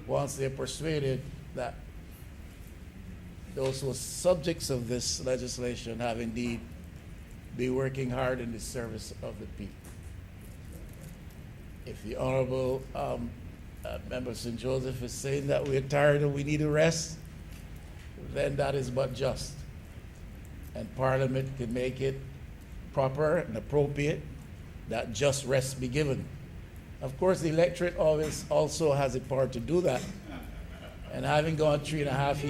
once they're persuaded that those who are subjects of this legislation have indeed been working hard in the service of the people. If the Honourable Member of St. Joseph is saying that we're tired and we need a rest, then that is but just. And Parliament can make it proper and appropriate that just rest be given. Of course, the electorate always also has a part to do that. And having gone 3.5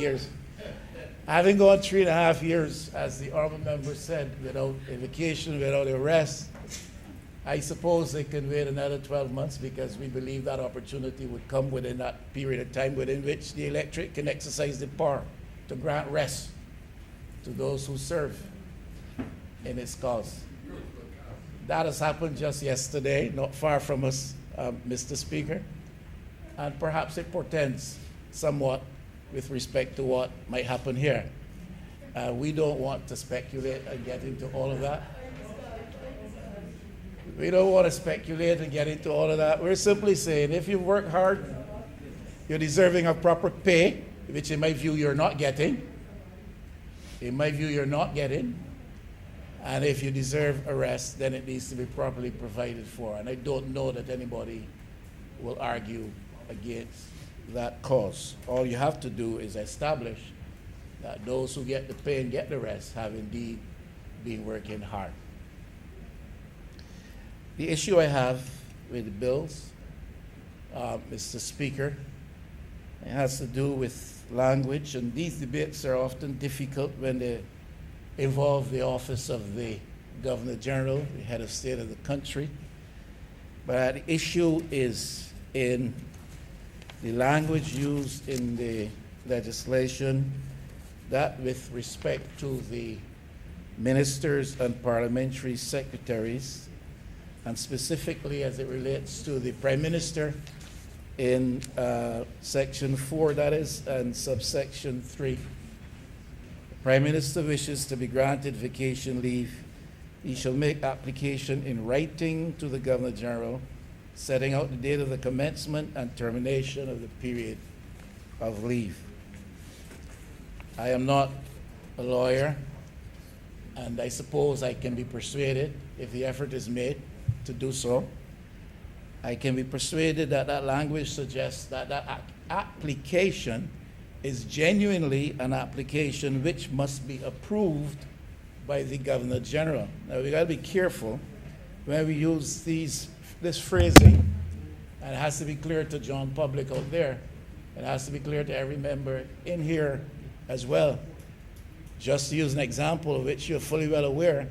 years, as the Honourable Member said, without a vacation, without a rest, I suppose they can wait another 12 months because we believe that opportunity would come within that period of time within which the electorate can exercise the power to grant rest to those who serve in its cause. That has happened just yesterday, not far from us, Mr. Speaker, and perhaps it portends somewhat with respect to what might happen here. We don't want to speculate and get into all of that. We're simply saying if you work hard, you're deserving of proper pay, which in my view you're not getting. And if you deserve a rest, then it needs to be properly provided for. And I don't know that anybody will argue against that cause. All you have to do is establish that those who get the pay and get the rest have indeed been working hard. The issue I have with the bills, Mr. Speaker, it has to do with language, and these debates are often difficult when they involve the office of the Governor General, the head of state of the country. But the issue is in the language used in the legislation, that with respect to the ministers and parliamentary secretaries, and specifically as it relates to the Prime Minister in Section 4, that is, and subsection 3. The Prime Minister wishes to be granted vacation leave. He shall make application in writing to the Governor General, setting out the date of the commencement and termination of the period of leave. I am not a lawyer, And I suppose I can be persuaded, if the effort is made to do so, I can be persuaded that that language suggests that that application is genuinely an application which must be approved by the Governor General. Now, we got to be careful when we use this phrasing, and it has to be clear to John Public out there. It has to be clear to every member in here as well. Just to use an example of which you're fully well aware,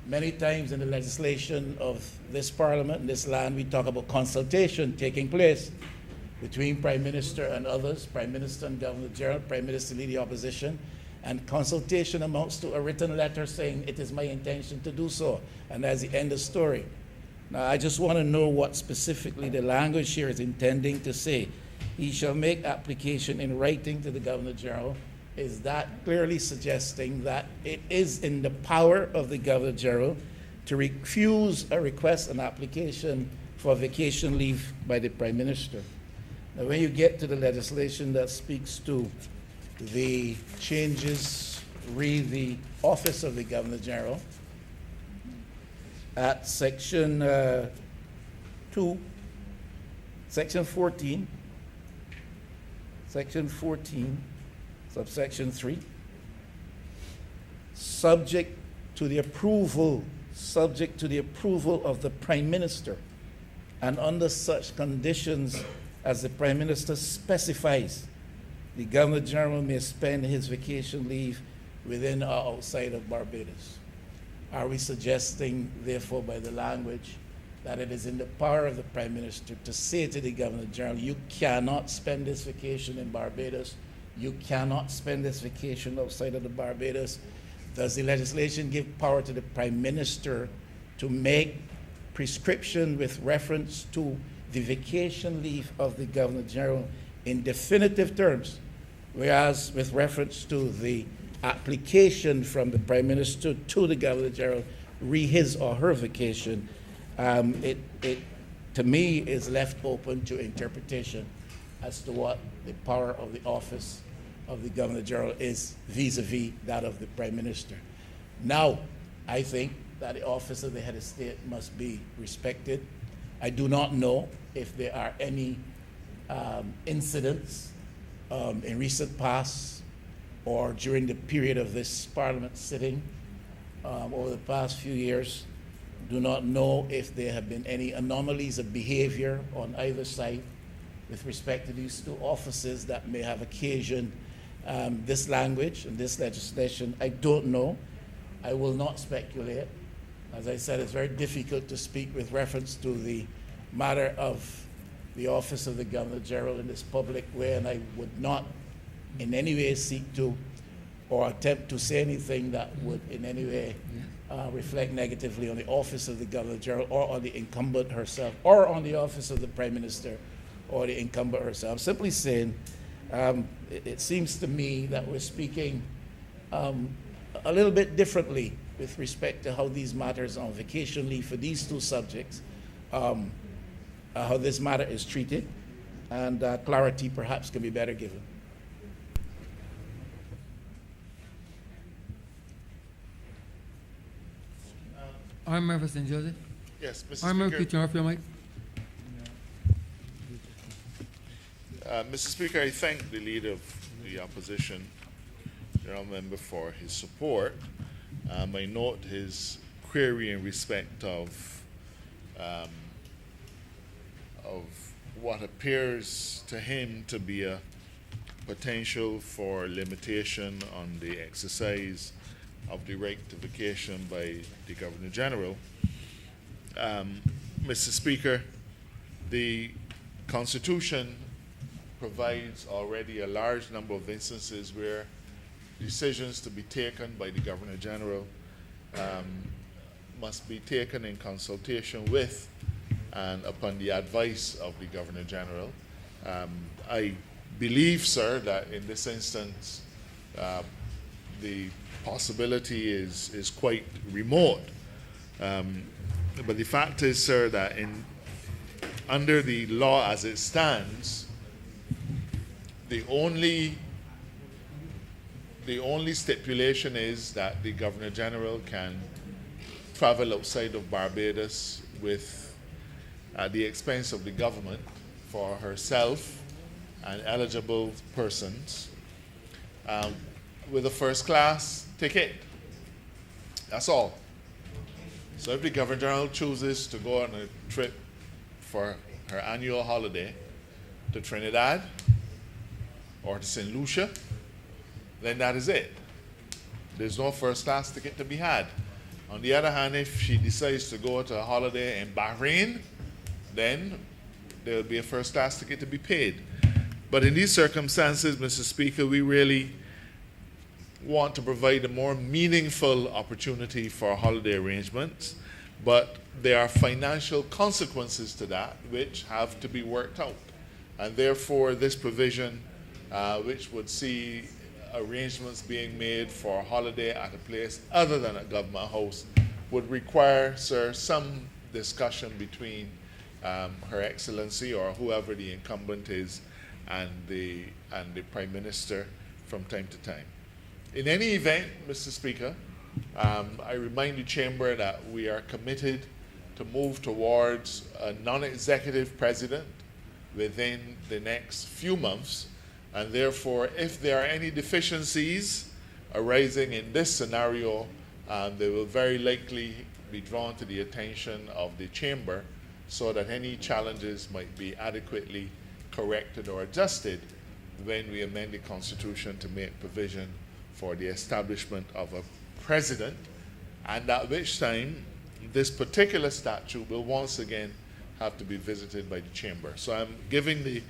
many times in the legislation of this Parliament and this land, we talk about consultation taking place between Prime Minister and others, Prime Minister and Governor General, Prime Minister lead the opposition, and consultation amounts to a written letter saying it is my intention to do so, and that's the end of story. Now, I just want to know what specifically the language here is intending to say. He shall make application in writing to the Governor General. Is that clearly suggesting that it is in the power of the Governor General to refuse a request, an application for vacation leave by the Prime Minister? Now, when you get to the legislation that speaks to the changes, read the office of the Governor General at section 2, section 14, subsection 3, subject to the approval of the Prime Minister, and under such conditions as the Prime Minister specifies, the Governor General may spend his vacation leave within or outside of Barbados. Are we suggesting, therefore, by the language, that it is in the power of the Prime Minister to say to the Governor General, you cannot spend this vacation in Barbados, you cannot spend this vacation outside of the Barbados? Does the legislation give power to the Prime Minister to make prescription with reference to the vacation leave of the Governor General in definitive terms, whereas with reference to the application from the Prime Minister to the Governor General, his or her vacation, it to me is left open to interpretation as to what the power of the office of the Governor General is vis-a-vis that of the Prime Minister. Now, I think that the office of the head of state must be respected. I do not know if there are any incidents in recent past or during the period of this Parliament sitting over the past few years. Do not know if there have been any anomalies of behavior on either side with respect to these two offices that may have occasioned this language and this legislation. I don't know. I will not speculate. As I said, it's very difficult to speak with reference to the matter of the office of the Governor General in this public way, and I would not in any way seek to or attempt to say anything that would in any way reflect negatively on the office of the Governor General or on the incumbent herself or on the office of the Prime Minister or the incumbent herself. I'm simply saying it seems to me that we're speaking a little bit differently with respect to how these matters on vacation leave for these two subjects, how this matter is treated, and clarity perhaps can be better given. Honourable Member for St. Joseph. Yes, Mr. Honourable, Speaker. could you turn off your mic? Mr. Speaker, I thank the Leader of the Opposition, the Honourable Member, for his support. I note his query in respect of what appears to him to be a potential for limitation on the exercise of the right to vacation by the Governor General. Mr. Speaker, the Constitution provides already a large number of instances where decisions to be taken by the Governor General must be taken in consultation with and upon the advice of the Governor General. I believe, sir, that in this instance the possibility is quite remote. But the fact is, sir, that under the law as it stands, the only the only stipulation is that the Governor General can travel outside of Barbados with at the expense of the government for herself and eligible persons with a first class ticket. That's all. So if the Governor General chooses to go on a trip for her annual holiday to Trinidad or to St. Lucia, then that is it. There's no first class ticket to be had. On the other hand, if she decides to go to a holiday in Bahrain, then there will be a first class ticket to be paid. But in these circumstances, Mr. Speaker, we really want to provide a more meaningful opportunity for holiday arrangements, but there are financial consequences to that which have to be worked out. And therefore, this provision, which would see arrangements being made for a holiday at a place other than a government house, would require, sir, some discussion between Her Excellency or whoever the incumbent is and the Prime Minister from time to time. In any event, Mr. Speaker, I remind the Chamber that we are committed to move towards a non-executive president within the next few months, and therefore, if there are any deficiencies arising in this scenario, they will very likely be drawn to the attention of the Chamber so that any challenges might be adequately corrected or adjusted when we amend the Constitution to make provision for the establishment of a president, and at which time this particular statute will once again have to be visited by the Chamber. So I'm giving the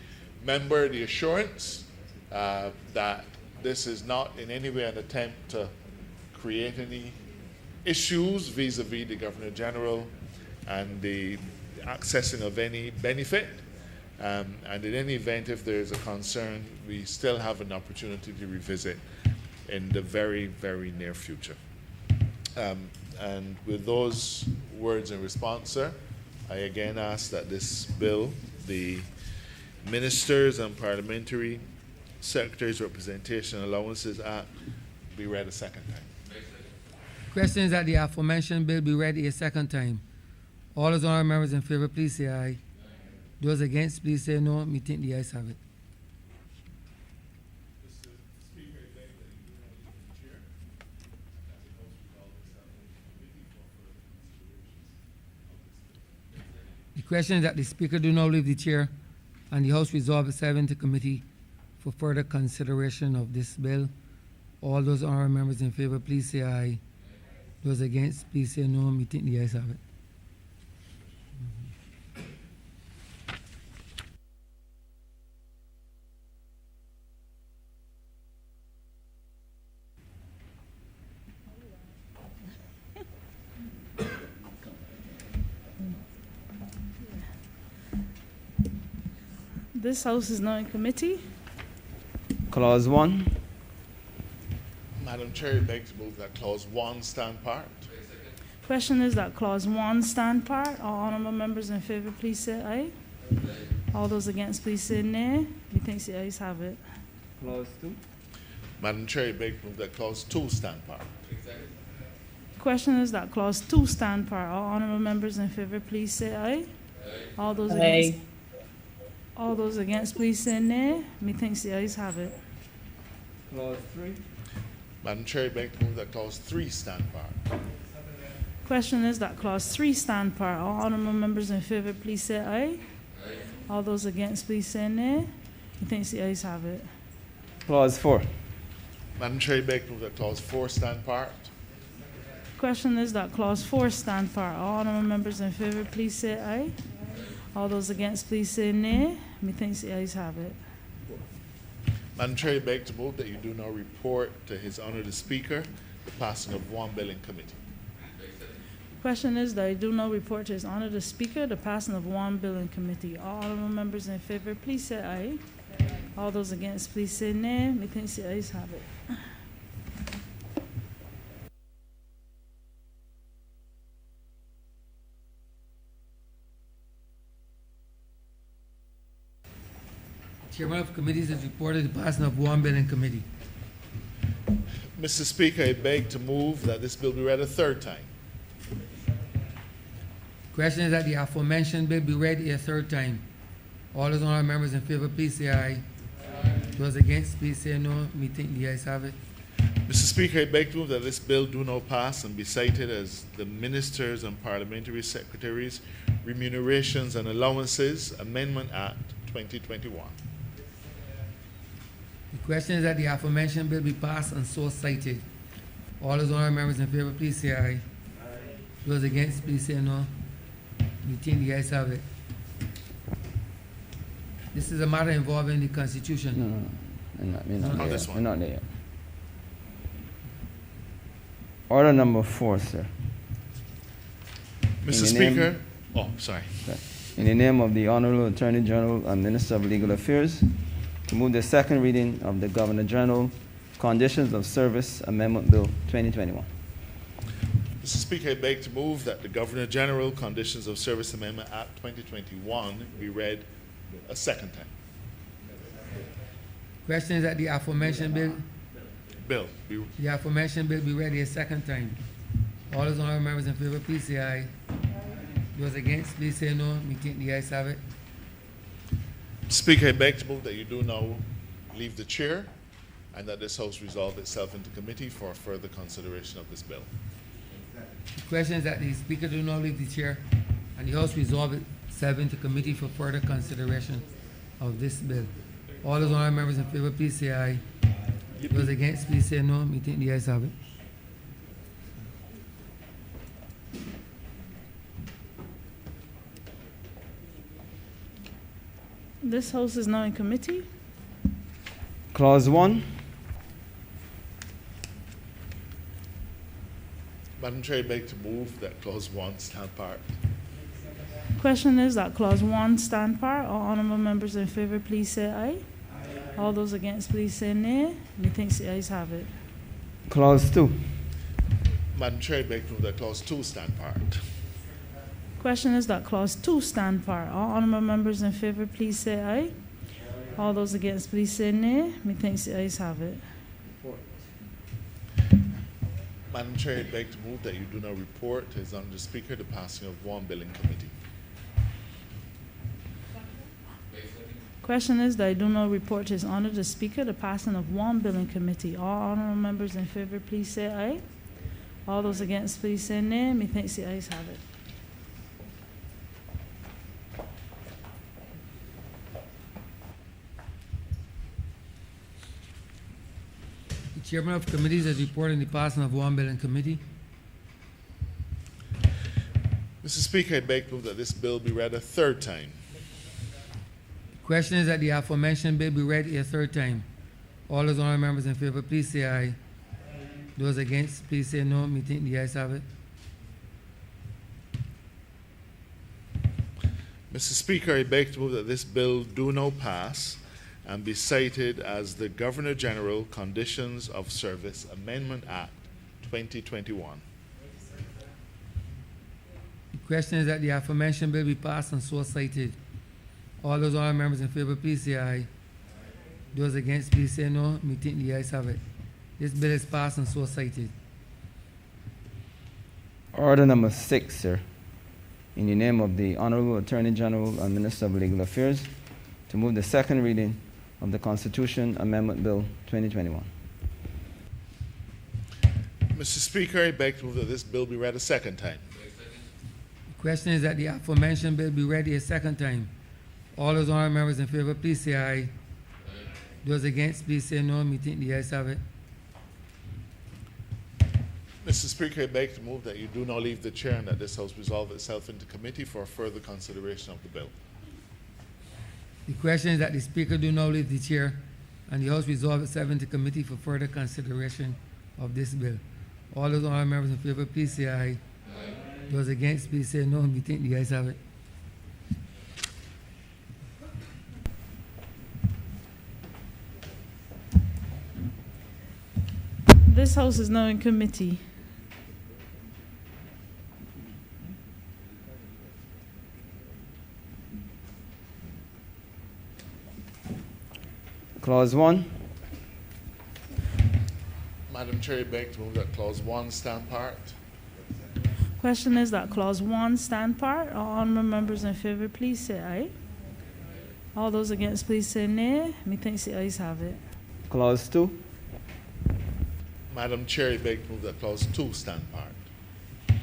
member the assurance that this is not in any way an attempt to create any issues vis-a-vis the Governor General and the accessing of any benefit. And in any event, if there is a concern, we still have an opportunity to revisit in the very, very near future. And with those words in response, sir, I again ask that this bill, the Ministers and Parliamentary Secretaries Representation Allowances Act, be read a second time. Question is that the aforementioned bill be read a second time. All those honourable members in favor, please say aye. Those against, please say no. Me think the ayes have it. The question is that the Speaker do not leave the chair and the House resolve itself into committee for further consideration of this bill. All those honourable members in favor, please say aye. Those against, please say no. Me think the ayes have it. This House is now in committee. Clause 1. Madam Chair, I beg to move that Clause 1 stand part. Question is that Clause 1 stand part. All honourable members in favor, please say aye. All those against, please say nay. Methinks the ayes have it. Clause 2. Madam Chair, I beg to move that Clause 2 stand part. Question is that Clause 2 stand part. All honourable members in favor, please say aye. All those against. All those against, please say nay. Methinks the ayes have it. Clause 3. Madam Chair, I beg to move that Clause 3 stand part. Question is that Clause 3 stand part. All honourable members in favor, please say aye. All those against, please say nay. Methinks the ayes have it. Clause 4. Madam Chair, I beg to move that Clause 4 stand part. Question is that Clause 4 stand part. All honourable members in favor, please say aye. All those against, please say nay. Methinks the ayes have it. Madam Chair, I beg to move that you do not report to His Honour the Speaker the passing of one bill in committee. Question is that I do not report to His Honour the Speaker the passing of one bill in committee. All honourable members in favor, please say aye. All those against, please say nay. Methinks the ayes have it. Chairman of committees has reported the passing of one bill in committee. Mr. Speaker, I beg to move that this bill be read a third time. Question is that the aforementioned bill be read a third time. All those honourable members in favour, please say aye. Those against, please say no. Me think the ayes have it. Mr. Speaker, I beg to move that this bill do now pass and be cited as the Ministers and Parliamentary Secretaries Remunerations and Allowances Amendment Act 2021. The question is that the aforementioned bill be passed and so cited. All those honourable members in favour, please say aye. Those against, please say no. Me think the ayes have it. This is a matter involving the Constitution. We're not Not there this yet. one. We're not there yet. Order number 4, sir. Mr. In the name- Speaker, oh, sorry. In the name of the Honourable Attorney General and Minister of Legal Affairs, to move the second reading of the Governor General Conditions of Service Amendment Bill 2021. Mr. Speaker, I beg to move that the Governor General Conditions of Service Amendment Act 2021 be read a second time. Question is that the aforementioned bill be read a second time. All those honourable members in favour, please say aye. Those against, please say no. Me think the ayes have it. Speaker, I beg to move that you do now leave the chair and that this House resolve itself into committee for further consideration of this bill. The question is that the Speaker do not leave the chair and the House resolve itself into committee for further consideration of this bill. All those honourable members in favour, please say aye. Those against, please say no. Me think the ayes have it. This House is now in committee. Clause 1. Madam Chair, I beg to move that Clause 1 stand part. Question is that Clause 1 stand par. All honourable members in favour, please say aye. All those against, please say nay. Methinks the ayes have it. Clause 2. Madam Chair, I beg to move that Clause 2 stand part. Question is that Clause 2 stand par. All honourable members in favour, please say aye. All those against, please say nay. Methinks the ayes have it. Madam Chair, I beg to move that you do not report as under the Speaker the passing of one bill in committee. Question is that I do not report to His Honour the Speaker the passing of one bill in committee. All honourable members in favour, please say aye. All those against, please say nay. Methinks the ayes have it. The chairman of committees has reported the passing of one bill in committee. Mr. Speaker, I beg to move that this bill be read a third time. The question is that the aforementioned bill be read a third time. All those honourable members in favour, please say aye. Those against, please say no. Me think the ayes have it. Mr. Speaker, I beg to move that this bill do now pass and be cited as the Governor General Conditions of Service Amendment Act 2021. The question is that the aforementioned bill be passed and so cited. All those honourable members in favour, please say aye. Those against, please say no. Me think the ayes have it. This bill is passed and so cited. Order number 6, sir. In the name of the Honourable Attorney General and Minister of Legal Affairs, to move the second reading of the Constitution Amendment Bill 2021. Mr. Speaker, I beg to move that this bill be read a second time. The question is that the aforementioned bill be read a second time. All those honourable members in favour, please say aye. Those against, please say no. Me think the ayes have it. Mr. Speaker, I beg to move that you do not leave the chair and that this House resolve itself into committee for further consideration of the bill. The question is that the Speaker do not leave the chair and the House resolve itself into committee for further consideration of this bill. All those honourable members in favour, please say aye. Those against, please say no. Me think the ayes have it. This House is now in committee. Clause 1. Madam Chair, I beg to move that clause 1 stand part. Question is that clause 1 stand part. All honourable members in favour, please say aye. All those against, please say nay. Methinks the ayes have it. Clause 2. Madam Chair, I beg to move that clause 2 stand part.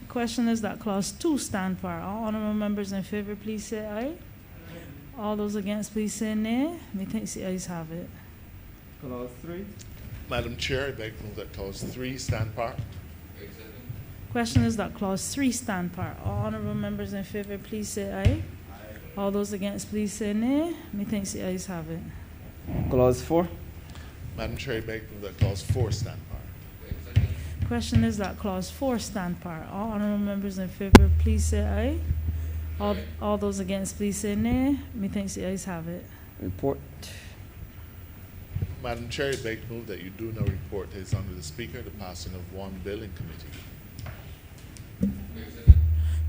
Question is that clause 2 stand part. All honourable members in favour, please say aye. All those against, please say nay. Methinks the ayes have it. Clause 3. Madam Chair, I beg to move that clause 3 stand part. Question is that clause 3 stand part. All honourable members in favour, please say aye. All those against, please say nay. Methinks the ayes have it. Clause 4. Madam Chair, I beg to move that clause 4 stand part. Question is that clause 4 stand part. All honourable members in favour, please say aye. All those against, please say nay. Methinks the ayes have it. Report. Madam Chair, I beg to move that you do now report is under the Speaker the passing of 1 bill in committee.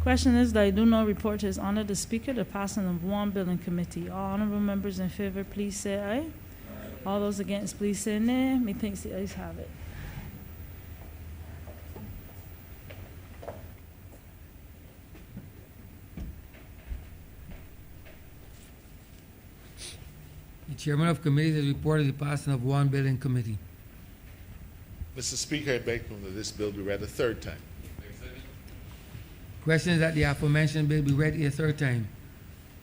Question is that I do not report to His Honour the Speaker the passing of 1 bill in committee. All honourable members in favour, please say aye. All those against, please say nay. Methinks the ayes have it. The chairman of committee has reported the passing of 1 bill in committee. Mr. Speaker, I beg to move that this bill be read a 3rd time. Question is that the aforementioned bill be read a 3rd time.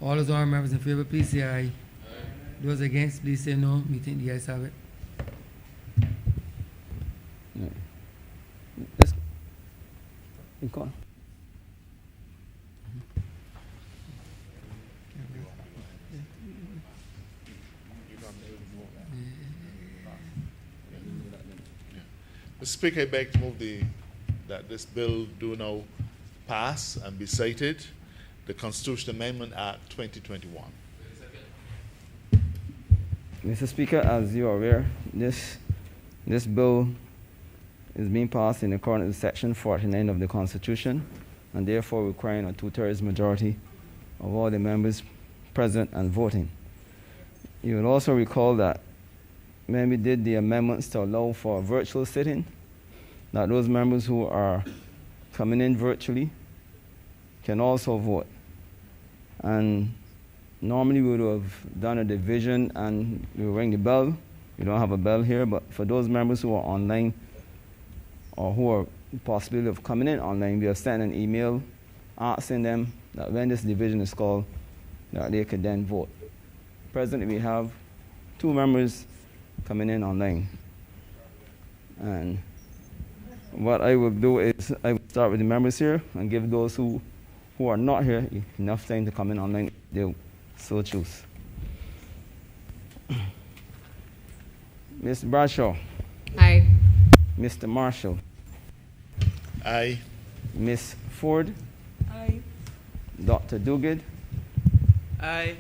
All those honourable members in favour, please say aye. Those against, please say no. Methinks the ayes have it. Yes. You call. Mr. Speaker, I beg to move that this bill do now pass and be cited, the Constitutional Amendment Act 2021. Mr. Speaker, as you are aware, this bill is being passed in accordance with Section 49 of the Constitution, and therefore requiring a 2/3 majority of all the members present and voting. You will also recall that when we did the amendments to allow for a virtual sitting, that those members who are coming in virtually can also vote. And normally we would have done a division and we will ring the bell. We don't have a bell here, but for those members who are online or who are possibility of coming in online, we have sent an email asking them that when this division is called, that they could then vote. Presently we have 2 members coming in online. And what I will do is I will start with the members here and give those who are not here enough time to come in online if they so choose. Ms. Bradshaw. Aye. Mr. Marshall. Aye. Ms. Ford. Aye. Dr. Duguid. Aye.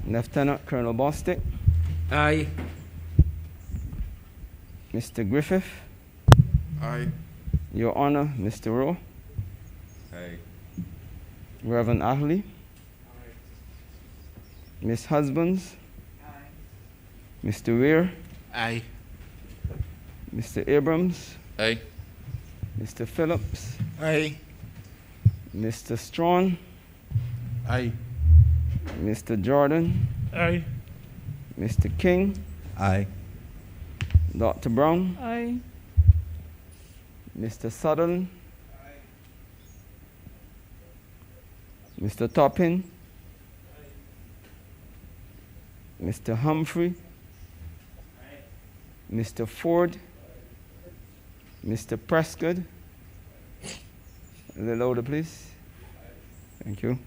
Lieutenant Colonel Bostick. Aye. Mr. Griffith. Aye. Your Honor, Mr. Rowe. Aye. Reverend Atherley. Ms. Husbands. Mr. Weir. Aye. Mr. Abrams. Aye. Mr. Phillips. Aye. Mr. Strawn. Aye. Mr. Jordan. Aye. Mr. King. Aye. Dr. Brown. Aye. Mr. Sutherland. Mr. Toppin. Mr. Humphrey. Mr. Ford. Mr. Prescott. A little louder, please. Thank you.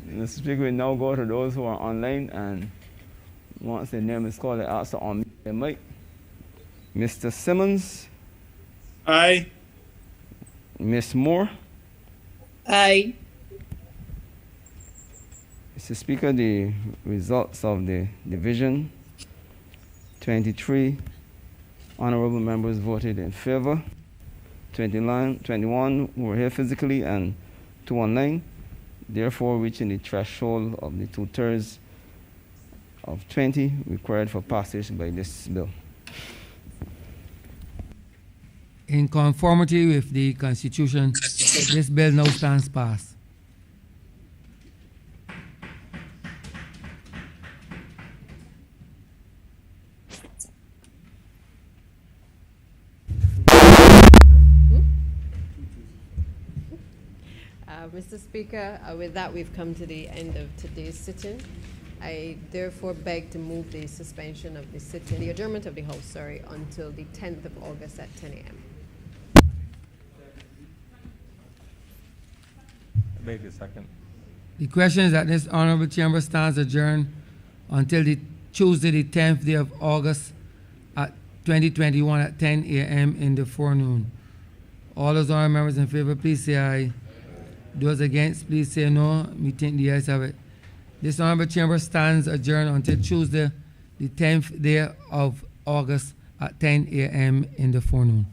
Mr. Speaker, we now go to those who are online, and once their name is called, they ask to unmute their mic. Mr. Simmons. Aye. Miss Moore. Aye. Mr. Speaker, the results of the division, 23 honorable members voted in favor, 21 were here physically, and 2 online, therefore reaching the threshold of the 2/3 of 20 required for passage by this bill. In conformity with the Constitution, this bill now stands passed. Mr. Speaker, with that, we've come to the end of today's sitting. I therefore beg to move the suspension of the sitting, the adjournment of the House, sorry, until the 10th of August at 10 a.m. I beg a second. The question is that this honorable chamber stands adjourned until the Tuesday, the 10th day of August at 2021 at 10 a.m. in the forenoon. All those honorable members in favor, please say aye. Those against, please say no. Me think the ayes have it. This honorable chamber stands adjourned until Tuesday, the 10th day of August at 10 a.m. in the forenoon.